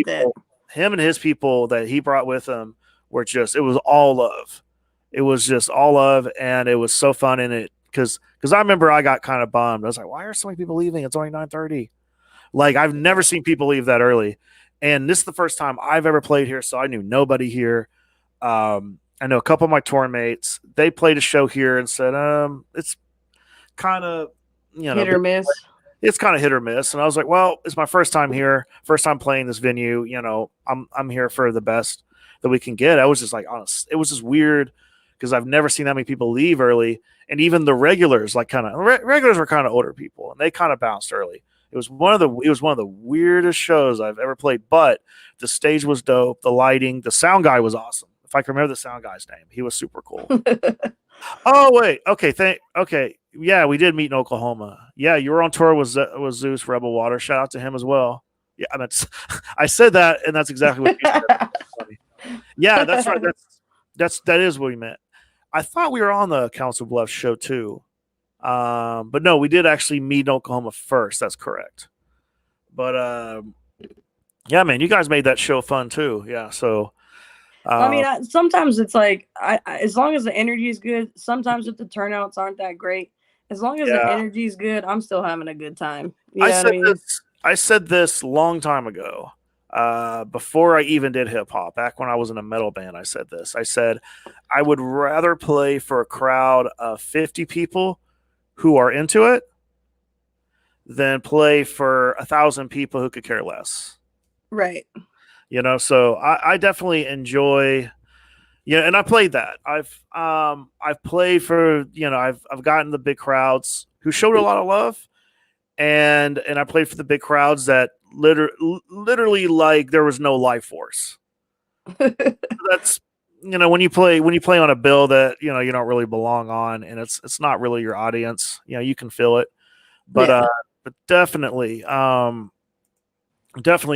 that. him and his people that he brought with him were just it was all love. It was just all love, and it was so fun in it because I remember I got kind of bummed. I was like, why are so many people leaving? It's only 9:30. Like I've never seen people leave that early, and this is the first time I've ever played here, so I knew nobody here. I know a couple of my tour mates. They played a show here and said, it's kind of Hit or miss. it's kind of hit or miss. And I was like, well, it's my first time here, first time playing this venue. I'm here for the best that we can get. I was just like, honest, it was just weird because I've never seen that many people leave early, and even the regulars, like regulars were kind of older people, and they kind of bounced early. It was one of the weirdest shows I've ever played, but the stage was dope, the lighting, the sound guy was awesome. If I can remember the sound guy's name, he was super cool. Oh wait, okay, yeah, we did meet in Oklahoma. Yeah, you were on tour with Zeus Rebel Water. Shout out to him as well. Yeah, I said that, and that's exactly what you said. Yeah, that's right. That is what we meant. I thought we were on the Council Bluffs show too, but no, we did actually meet in Oklahoma first. That's correct. But yeah, man, you guys made that show fun too. Yeah, so I mean, uh, sometimes it's like as long as the energy is good. Sometimes if the turnouts aren't that great, as long as the yeah, energy is good, I'm still having a good time. You I know what I said mean? this. I said this long time ago. before I even did hip hop, back when I was in a metal band, I said this. I said, I would rather play for a crowd of 50 people who are into it than play for 1,000 people who could care less. Right. So I definitely enjoy. Yeah, and I played that. I've played for I've gotten the big crowds who showed a lot of love, and I played for the big crowds that literally like there was no life force. That's when you play on a bill that you don't really belong on, and it's not really your audience. You can feel it, but Yeah. but definitely.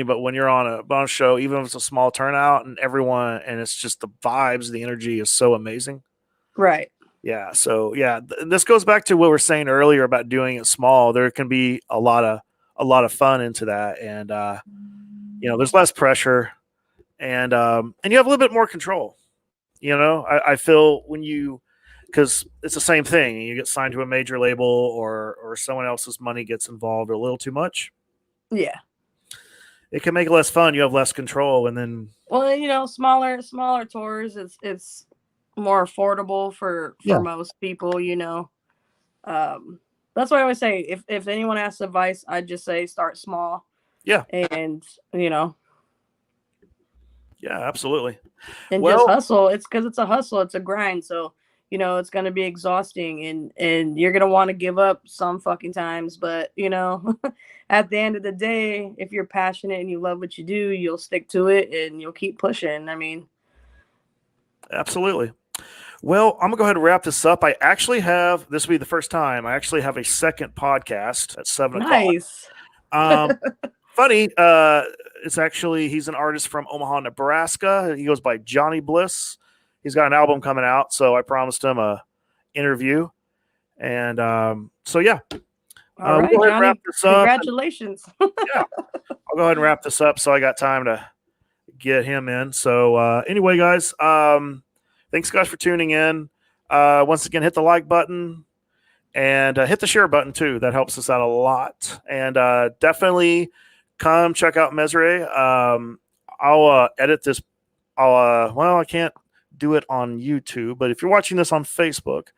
But when you're on a show, even if it's a small turnout and everyone, and it's just the vibes, the energy is so amazing. Right. Yeah. So yeah, this goes back to what we were saying earlier about doing it small. There can be a lot of fun into that, and there's less pressure, and you have a little bit more control. I feel when because it's the same thing. You get signed to a major label, or someone else's money gets involved a little too much. Yeah. It can make it less fun. You have less control, and then Well, smaller tours. It's more affordable for yeah, most people. That's why I always say if anyone asks advice, I just say start small. yeah, And you know yeah, absolutely. and just Well, hustle. It's because it's a hustle. It's a grind. So it's going to be exhausting, and you're going to want to give up some fucking times. But at the end of the day, if you're passionate and you love what you do, you'll stick to it and you'll keep pushing. I mean, absolutely. Well, I'm gonna go ahead and wrap this up. I actually have this will be the first time I actually have a second podcast at 7 o'clock. nice. Um, funny, it's actually he's an artist from Omaha, Nebraska. He goes by Johnny Bliss. He's got an album coming out, so I promised him a interview. And so yeah, All we'll right, go ahead and wrap Johnny. this up. Congratulations. Yeah, I'll go ahead and wrap this up so I got time to get him in. So anyway, guys, thanks guys for tuning in. Once again, hit the like button and hit the share button too. That helps us out a lot. And definitely come check out Mizere. I'll edit this. I can't do it on YouTube, but if you're watching this on Facebook,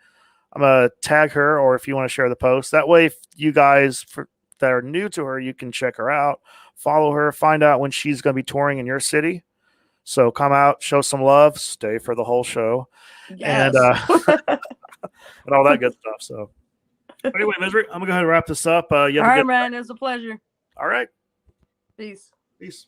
I'm gonna tag her, or if you want to share the post, that way, if you guys that are new to her, you can check her out, follow her, find out when she's going to be touring in your city. So come out, show some love, stay for the whole show, and Yes. and all that good stuff. So anyway, Mizere, I'm gonna go ahead and wrap this up. You have All a right, good man. It was a pleasure. All right. Peace. Peace.